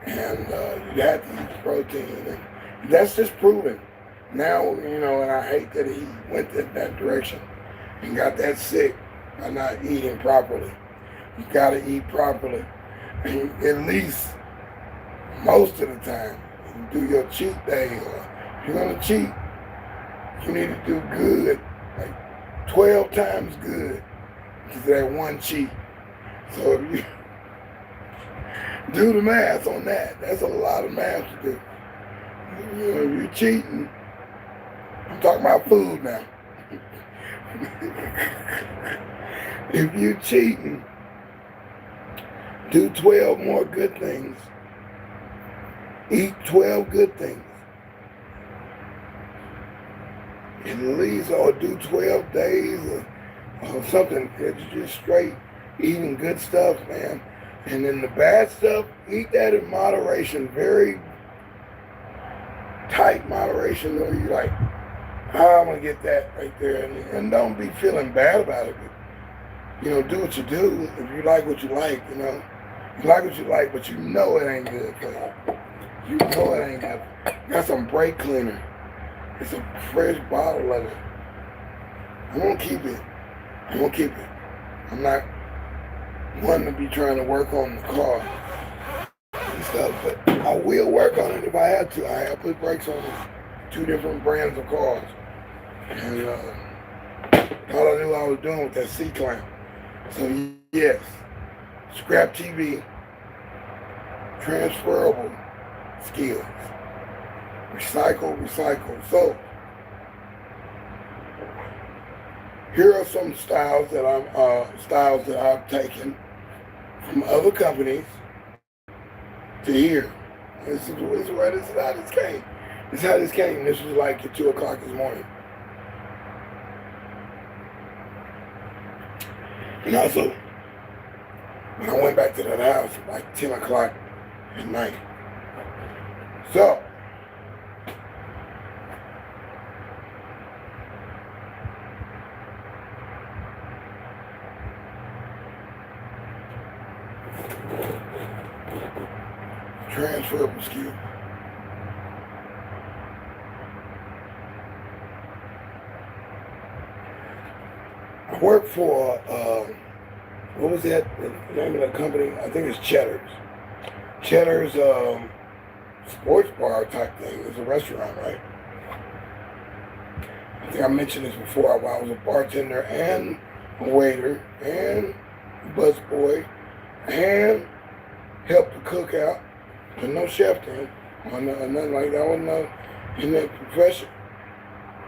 and you'd have to eat protein. And that's just proven. Now, you know, and I hate that he went in that direction and got that sick by not eating properly. You gotta eat properly. And at least most of the time, you do your cheat day, or if you're gonna cheat, you need to do good, like 12 times good, to that one cheat. So if you do the math on that, that's a lot of math to do. You know, if you're cheating, I'm talking about food now. If you're cheating, do 12 more good things. Eat 12 good things. At least, or do 12 days or something. It's just straight eating good stuff, man. And then the bad stuff, eat that in moderation, very tight moderation, where you're like, oh, I'm going to get that right there. And don't be feeling bad about it. But, you know, do what you do. If you like what you like, you know. You like what you like, but you know it ain't good for you. You know it ain't good. Got some brake cleaner. It's a fresh bottle of it. I'm going to keep it. I'm not one to be trying to work on the car and stuff, but I will work on it if I had to. I put brakes on 2 different brands of cars. And all I knew I was doing with that C-clamp. So yes, ScrAp TV, transferable skills. Recycle. So here are some styles that I've taken from other companies to here. This is how this came. This was like at 2 o'clock this morning. And also, And I went back to that house at like 10 o'clock at night. So, transferable skill. I work for, what was that, the name of the company? I think it's Cheddar's. Cheddar's sports bar type thing. It's a restaurant, right? I think I mentioned this before. I was a bartender and a waiter and a busboy and helped the cook out. But no chef then, or nothing like that. I wasn't in that profession.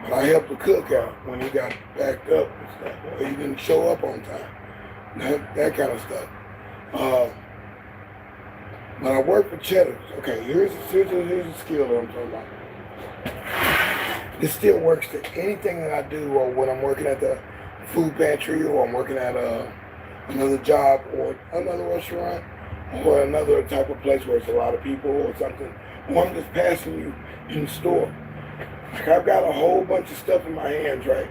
But I helped the cook out when he got backed up and stuff, or he didn't show up on time. That kind of stuff. But I worked for Cheddar's. Okay, here's a skill that I'm talking about. This still works to anything that I do, or when I'm working at the food pantry, or I'm working at another job, or another restaurant, or another type of place where it's a lot of people or something, or I'm just passing you in the store. Like I've got a whole bunch of stuff in my hands, right?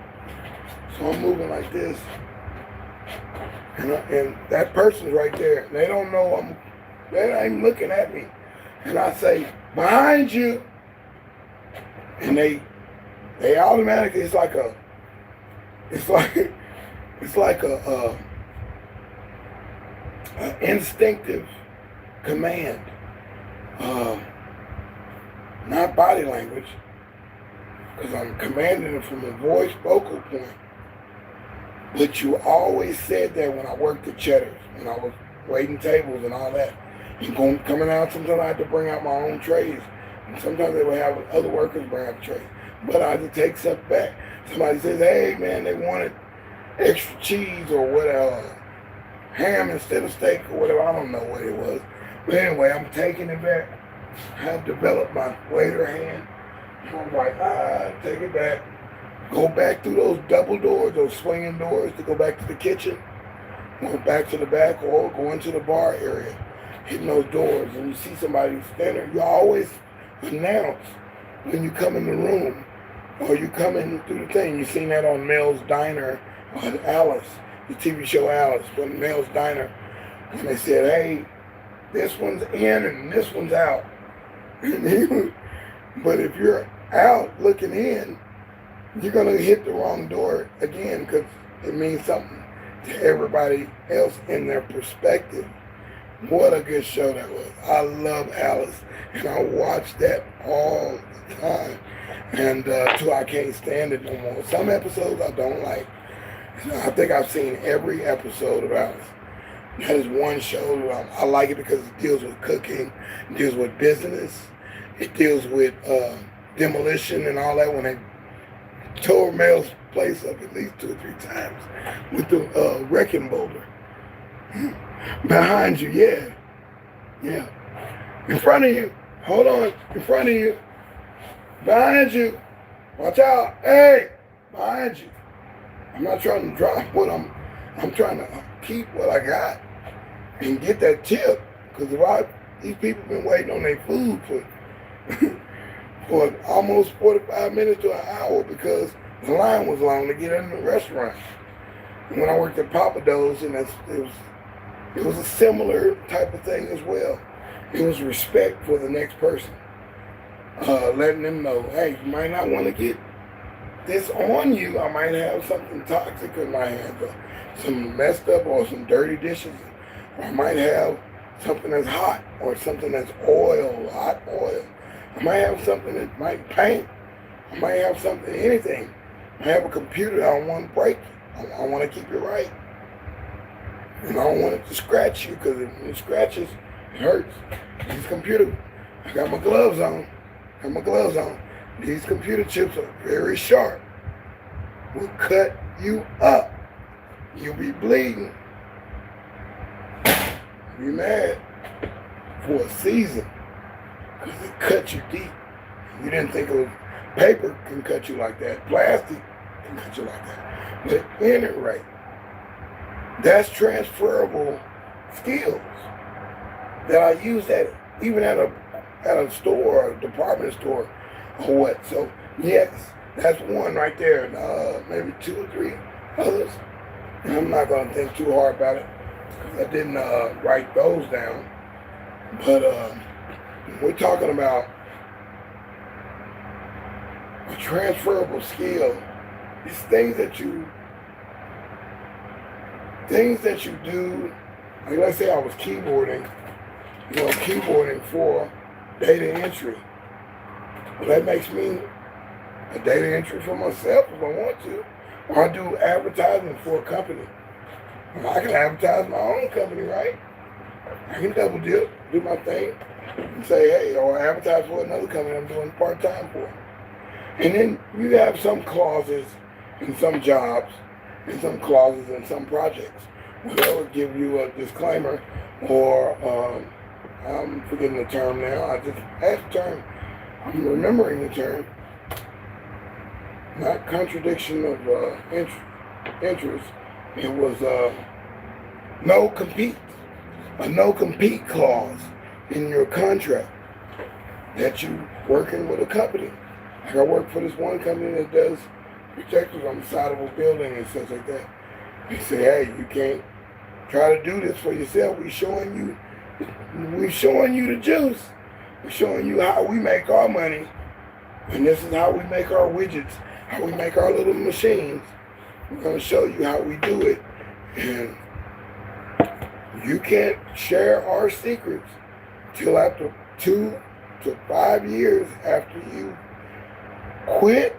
So I'm moving like this, and that person's right there. They don't know they ain't looking at me, and I say behind you, and they automatically it's like a instinctive command, not body language, because I'm commanding it from a voice vocal point. But you always said that when I worked at Cheddar's, when I was waiting tables and all that, and coming out, sometimes I had to bring out my own trays, and sometimes they would have other workers bring out trays. But I had to take stuff back. Somebody says, hey man, they wanted extra cheese or whatever, ham instead of steak or whatever. I don't know what it was. But anyway, I'm taking it back. I have developed my waiter hand. I'm like, take it back. Go back through those double doors, those swinging doors to go back to the kitchen. Go back to the back or go into the bar area. Hitting those doors, and you see somebody standing there, you always announce when you come in the room or you come in through the thing. You seen that on Mel's Diner on Alice, the TV show Alice, when Mel's Diner, when they said, hey, this one's in and this one's out. But if you're out looking in, you're going to hit the wrong door again, because it means something to everybody else in their perspective. What a good show that was. I love Alice, and I watch that all the time, and till I can't stand it no more. Some episodes I don't like. I think I've seen every episode of Alice. That is one show I like it because it deals with cooking, it deals with business, it deals with demolition and all that. When they tore Mel's place up at least 2 or 3 times with the wrecking boulder. Behind you, yeah. In front of you, hold on, in front of you. Behind you, watch out, hey, behind you. I'm not trying to drop what I'm trying to keep what I got and get that tip, because these people been waiting on their food for almost 45 minutes to an hour because the line was long to get in the restaurant. And when I worked at Papa Do's, and it was a similar type of thing as well. It was respect for the next person. Letting them know, hey, you might not want to get this on you. I might have something toxic in my hands, or some messed up or some dirty dishes. Or I might have something that's hot, or something that's hot oil. I might have something that might paint. I might have something, anything. I have a computer, I don't want to break it. I want to keep it right. And I don't want it to scratch you, because when it scratches, it hurts. These computer, I got my gloves on. These computer chips are very sharp. Will cut you up. You'll be bleeding. Be mad for a season, because it cut you deep. You didn't think it was paper can cut you like that. Plastic can cut you like that. But any rate, that's transferable skills that I use at even at a store, a department store, or what. So yes, that's one right there, and maybe 2 or 3 others. And I'm not gonna think too hard about it because I didn't write those down. But we're talking about a transferable skill. It's things that you do. Like let's say I was keyboarding, keyboarding for data entry. Well, that makes me a data entry for myself if I want to. Or I do advertising for a company. Well, I can advertise my own company, right? I can double dip, do my thing, and say, hey, or advertise for another company I'm doing part-time for. And then you have some clauses in some jobs, and some clauses in some projects. Where they'll give you a disclaimer, or I'm forgetting the term now. I just had the term. I'm remembering the term. Not contradiction of interest. It was no compete. A no compete clause in your contract that you working with a company. Like I work for this one company that does projectors on the side of a building and stuff like that. They say, hey, you can't try to do this for yourself. We're showing you the juice. We're showing you how we make our money. And this is how we make our widgets, how we make our little machines. We're going to show you how we do it. And you can't share our secrets till after 2 to 5 years after you quit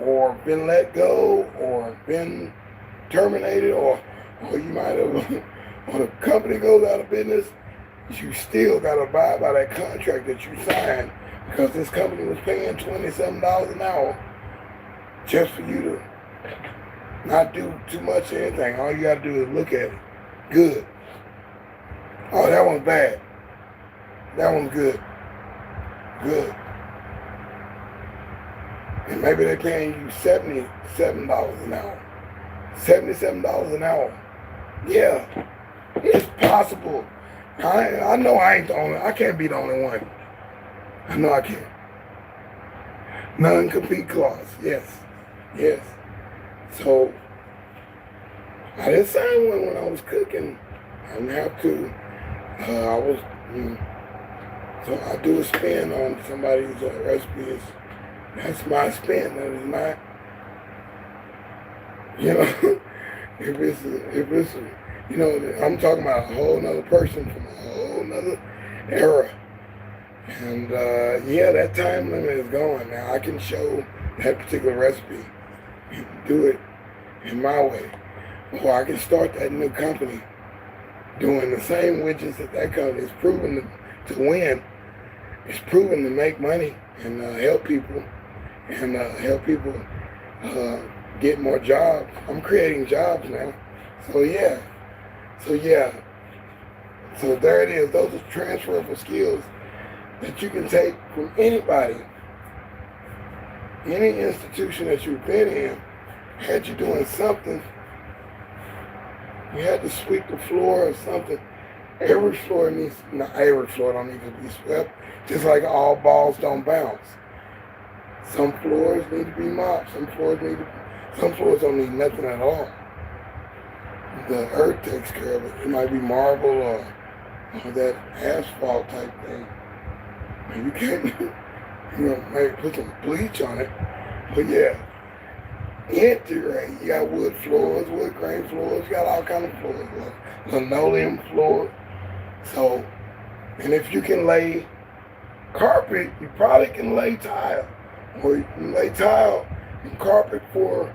or been let go or been terminated or you might have, when a company goes out of business, you still got to abide by that contract that you signed because this company was paying $27 an hour just for you to not do too much of anything. All you got to do is look at it. Good. Oh, that one's bad. That one's good. Good. And maybe they're paying you $77 an hour. $77 an hour. Yeah, it's possible. I know I ain't the only. I can't be the only one. I know I can't. Non-compete clause. Yes. Yes. So I didn't sign one when I was cooking. I didn't have to. So I do a spin on somebody's recipes. That's my spin. That is not, if it's, I'm talking about a whole nother person from a whole nother era. And that time limit is gone. Now I can show that particular recipe and do it in my way. Or I can start that new company doing the same widgets that company is proven to win. It's proven to make money and help people get more jobs. I'm creating jobs now. So there it is. Those are transferable skills that you can take from anybody. Any institution that you've been in had you doing something. You had to sweep the floor or something. Every floor don't need to be swept, just like all balls don't bounce. Some floors need to be mopped. Some floors don't need nothing at all. The earth takes care of it. It might be marble or that asphalt type thing. And you can't, maybe put some bleach on it. But yeah, integrate. You got wood floors, wood grain floors. You got all kind of floors. Linoleum floors. So, and if you can lay carpet, you probably can lay tile. Or you can lay tile and carpet for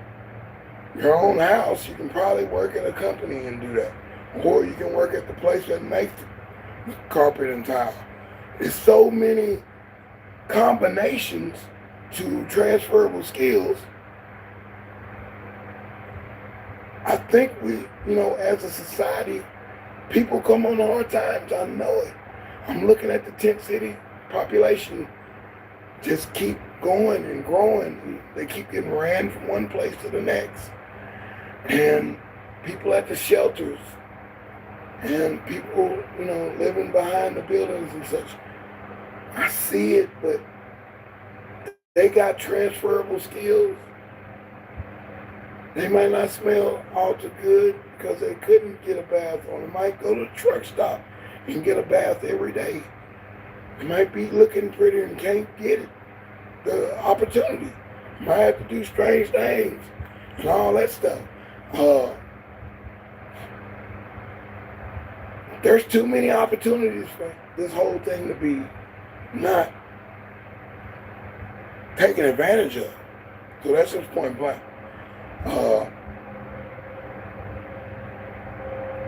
your own house. You can probably work at a company and do that. Or you can work at the place that makes the carpet and tile. There's so many combinations to transferable skills. I think we, as a society, people come on hard times. I know it. I'm looking at the tent city population just keep going and growing. They keep getting ran from one place to the next. And people at the shelters, and people, living behind the buildings and such. I see it, but they got transferable skills. They might not smell all too good because they couldn't get a bath, or they might go to the truck stop and get a bath every day. They might be looking pretty and can't get it. The opportunity. Might have to do strange things and all that stuff. There's too many opportunities for this whole thing to be not taken advantage of. So that's just point blank.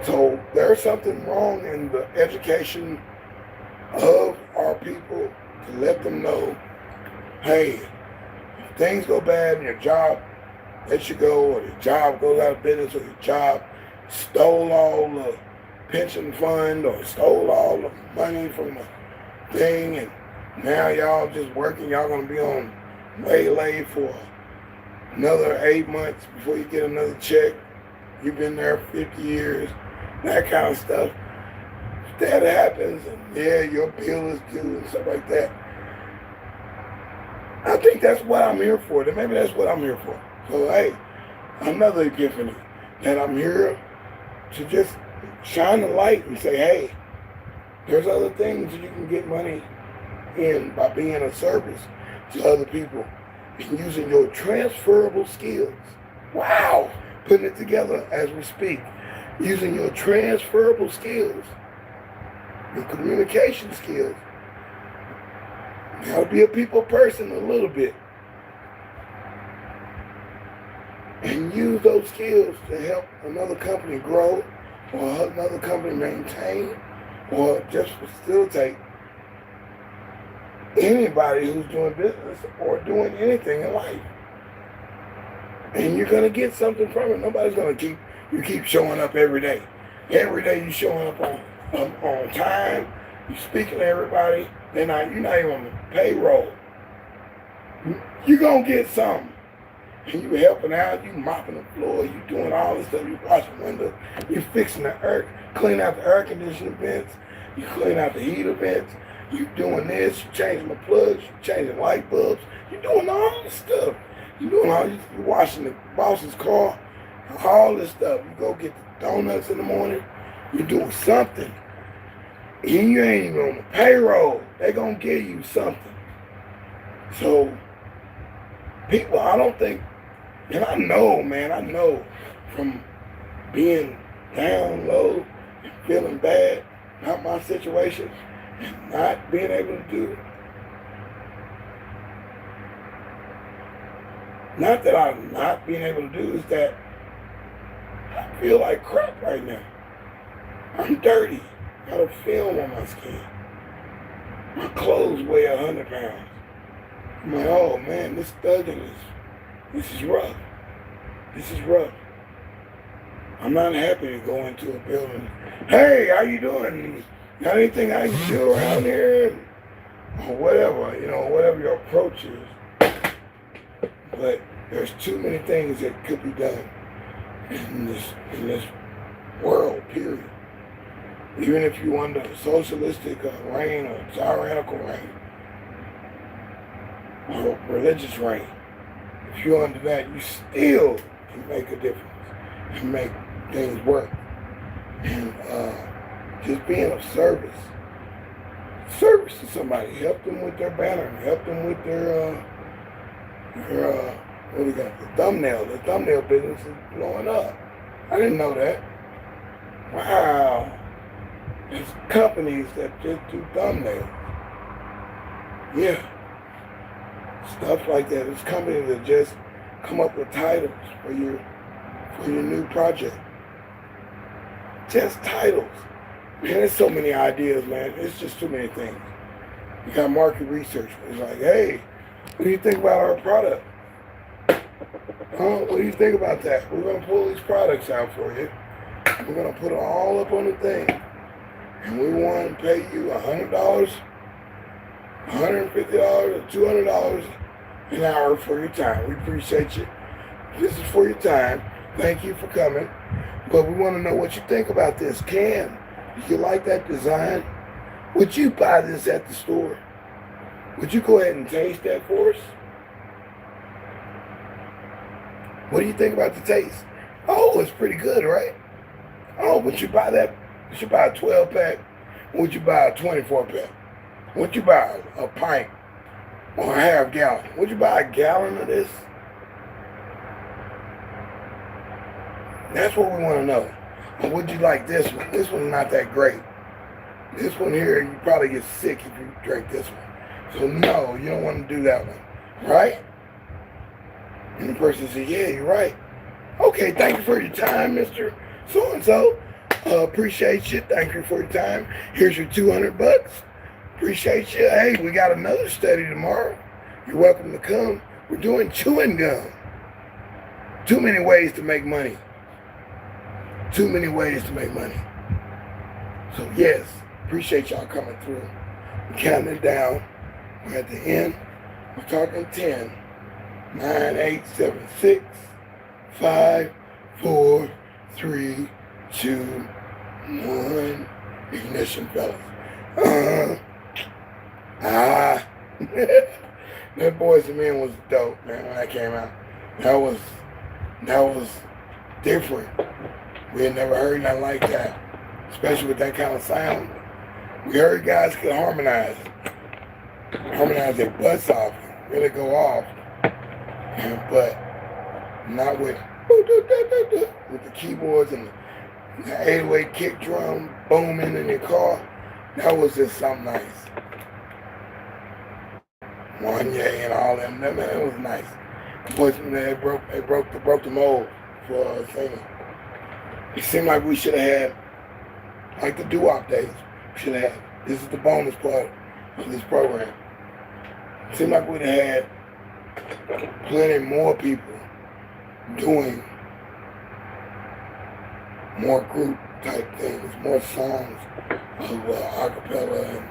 So there's something wrong in the education of our people to let them know, hey, if things go bad in your job lets you go, or your job goes out of business, or your job stole all the pension fund or stole all the money from the thing, and now y'all just working, y'all gonna be on waylay for another 8 months before you get another check. You've been there 50 years, that kind of stuff. If that happens, and yeah, your bill is due and stuff like that, I think that's what I'm here for. Maybe that's what I'm here for. So hey, another epiphany that I'm here to just shine the light and say, hey, there's other things you can get money in by being of service to other people and using your transferable skills. Wow, putting it together as we speak. Using your transferable skills, your communication skills. You gotta be a people person a little bit. And use those skills to help another company grow, or another company maintain, or just facilitate anybody who's doing business or doing anything in life. And you're gonna get something from it. Nobody's gonna keep showing up every day. Every day you showing up on time, you speaking to everybody, you're not even on the payroll. You're gonna get something. And you helping out, you mopping the floor, you doing all this stuff, you washing windows, you fixing cleaning out the air conditioning vents, you cleaning out the heater vents, you doing this, you changing the plugs, you changing light bulbs, you doing all this stuff. You washing the boss's car, all this stuff. You go get the donuts in the morning, you're doing something. And you ain't even on the payroll. They're gonna give you something. So people, I don't think, and I know from being down low and feeling bad about my situation and not being able to do it. Not that I'm not being able to do, is that I feel like crap right now. I'm dirty. Got a film on my skin. My clothes weigh 100 pounds. I'm like, oh man, this is rough. This is rough. I'm not happy to go into a building. Hey, how you doing? Got anything I can do around here? Or whatever, whatever your approach is. But there's too many things that could be done in this world, period. Even if you under socialistic reign or tyrannical reign or religious reign, if you're under that, you still can make a difference and make things work. And just being of service to somebody, help them with their banner, help them with their what do you got? The thumbnail business is blowing up. I didn't know that. Wow. There's companies that just do thumbnails. Yeah. Stuff like that. There's companies that just come up with titles for your new project. Just titles. Man, there's so many ideas, man. It's just too many things. You got market research. It's like, hey, what do you think about our product? What do you think about that? We're going to pull these products out for you. We're going to put it all up on the thing. And we want to pay you $100, $150, or $200 an hour for your time. We appreciate you. This is for your time. Thank you for coming. But we want to know what you think about this. Do you like that design? Would you buy this at the store? Would you go ahead and taste that for us? What do you think about the taste? Oh, it's pretty good, right? Oh, would you buy that? Would you buy a 12 pack? Would you buy a 24 pack? Would you buy a pint or a half gallon? Would you buy a gallon of this? That's what we want to know. Or would you like this one? This one's not that great. This one here, you probably get sick if you drink this one. So no, you don't want to do that one, right? And the person says, yeah, you're right. Okay, thank you for your time, Mr. So-and-so. Appreciate you. Thank you for your time. Here's your $200. Appreciate you. Hey, we got another study tomorrow. You're welcome to come. We're doing chewing gum. Too many ways to make money. Too many ways to make money. So yes, appreciate y'all coming through. We're counting it down. We're at the end. We're talking 10, 9, 8, 7, 6, 5, 4, 3, 2, 1. Ignition, fellas. That Boys and Men was dope, man, when that came out. That was different. We had never heard nothing like that, especially with that kind of sound. We heard guys could harmonize their butts off, really go off, but not with the keyboards and the 808 kick drum booming in your car. That was just something nice. Wanye and all them, man, it was nice. Boys, they broke the mold for singing. It seemed like we should have had, like the doo-wop days, we should have had. This is the bonus part of this program. It seemed like we'd have had plenty more people doing more group type things, more songs of acapella and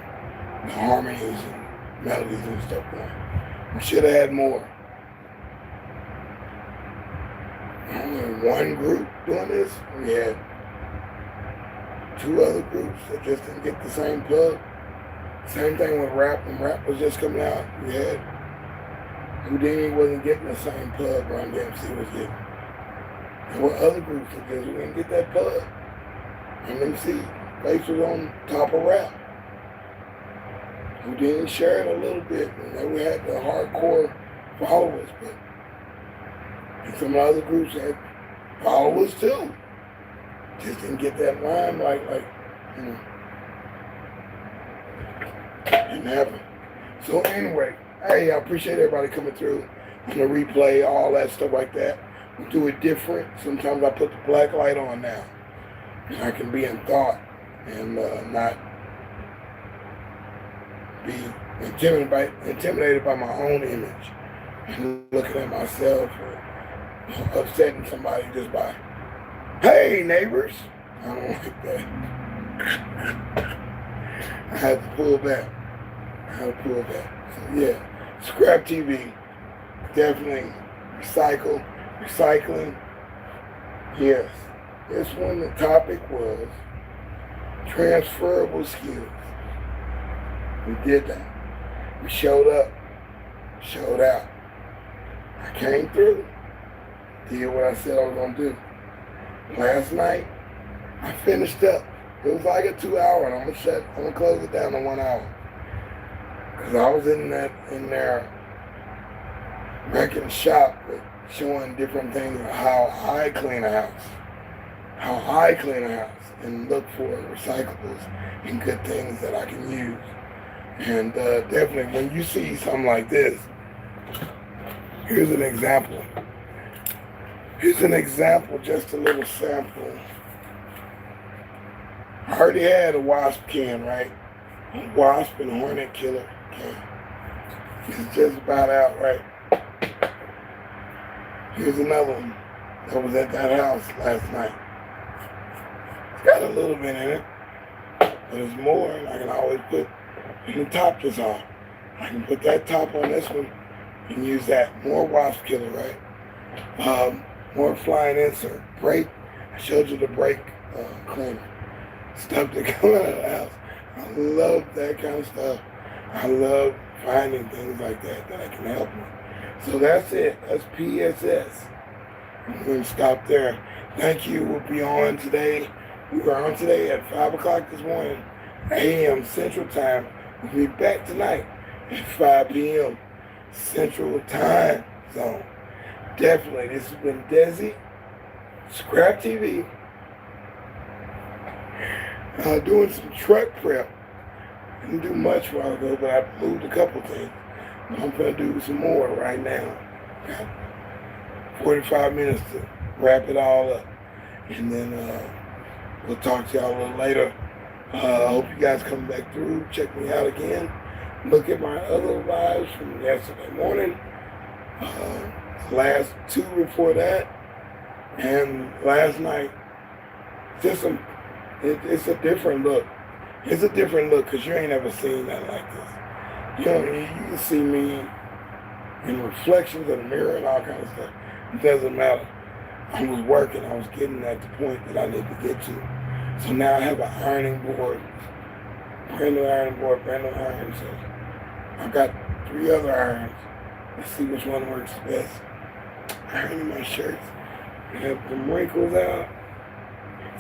the harmonies and melodies and stuff going. We should have had more. Only one group doing this. We had 2 other groups that just didn't get the same plug. Same thing with rap. When rap was just coming out, we had Houdini wasn't getting the same plug Run DMC was getting. There were other groups that just didn't get that plug. Run DMC place was on top of rap. Houdini shared a little bit, and then we had the hardcore followers, but and some other groups had followers too. Just didn't get that limelight, you know. Didn't happen. So anyway, hey, I appreciate everybody coming through. I'm gonna replay all that stuff like that. We do it different. Sometimes I put the black light on now, and I can be in thought and not be intimidated by my own image and looking at myself or upsetting somebody just by, hey neighbors. I don't like that. I had to pull back. So yeah, ScrAp TV, definitely recycling. Yes, this one, the topic was transferable skills. We did that. We showed up, showed out. I came through, did what I said I was gonna do. Last night, I finished up. It was like a 2 hour, and I'm gonna close it down to 1 hour. Cause I was in there wrecking shop, with showing different things of how I clean a house, and look for recyclables and good things that I can use. And definitely, when you see something like this, here's an example. Just a little sample. I already had a wasp can, right? A wasp and hornet killer can. It's just about out, right? Here's another one that was at that house last night. It's got a little bit in it, but it's more, and I can always put, and the top is off. I can put that top on this one and use that. More wasp killer, right? More flying insert. Brake. I showed you the brake cleaner. stuff that come out of the house. I love that kind of stuff. I love finding things like that I can help with. So that's it. That's PSS. I'm going to stop there. Thank you. We'll be on today. We were on today at 5 o'clock this morning, a.m. Central Time. We'll be back tonight at 5 p.m. Central Time Zone. Definitely. This has been deSz'e, ScrAp TV, doing some truck prep. I didn't do much a while ago, but I moved a couple things. I'm going to do some more right now. Got 45 minutes to wrap it all up. And then we'll talk to y'all a little later. I hope you guys come back through, check me out again. Look at my other lives from yesterday morning. Last two before that. And last night. It's a different look. It's a different look because you ain't ever seen nothing like this. You know, you can see me in reflections of the mirror and all kinds of stuff. It doesn't matter. I was working. I was getting at the point that I need to get to. So now I have an ironing board, brand new ironing board, brand new iron. So I've got 3 other irons. Let's see which one works best. Ironing my shirts. I have some wrinkles out.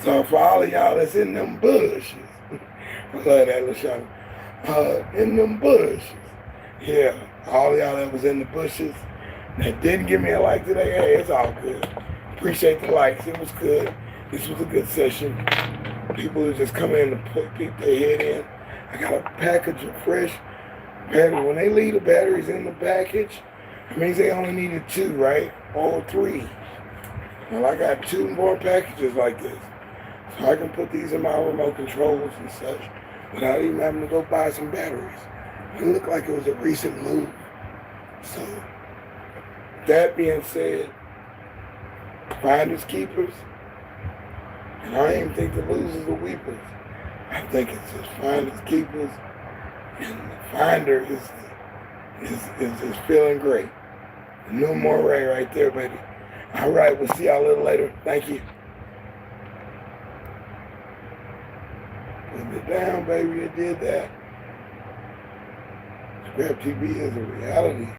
So for all of y'all that's in them bushes, I love that, LaShawn. In them bushes. Yeah, all of y'all that was in the bushes that didn't give me a like today, hey, it's all good. Appreciate the likes. It was good. This was a good session. People who just come in and peek their head in. I got a package of fresh batteries. When they leave the batteries in the package, it means they only needed 2, right? Or 3. Well, I got 2 more packages like this. So I can put these in my remote controls and such without even having to go buy some batteries. It looked like it was a recent move. So, that being said, finders keepers, and I don't even think the losers are weepers. I think it's just finders keepers, and the finder is feeling great. No more Ray right there, baby. All right, we'll see y'all a little later. Thank you. Put it down, baby. It did that. ScrAp TV is a reality.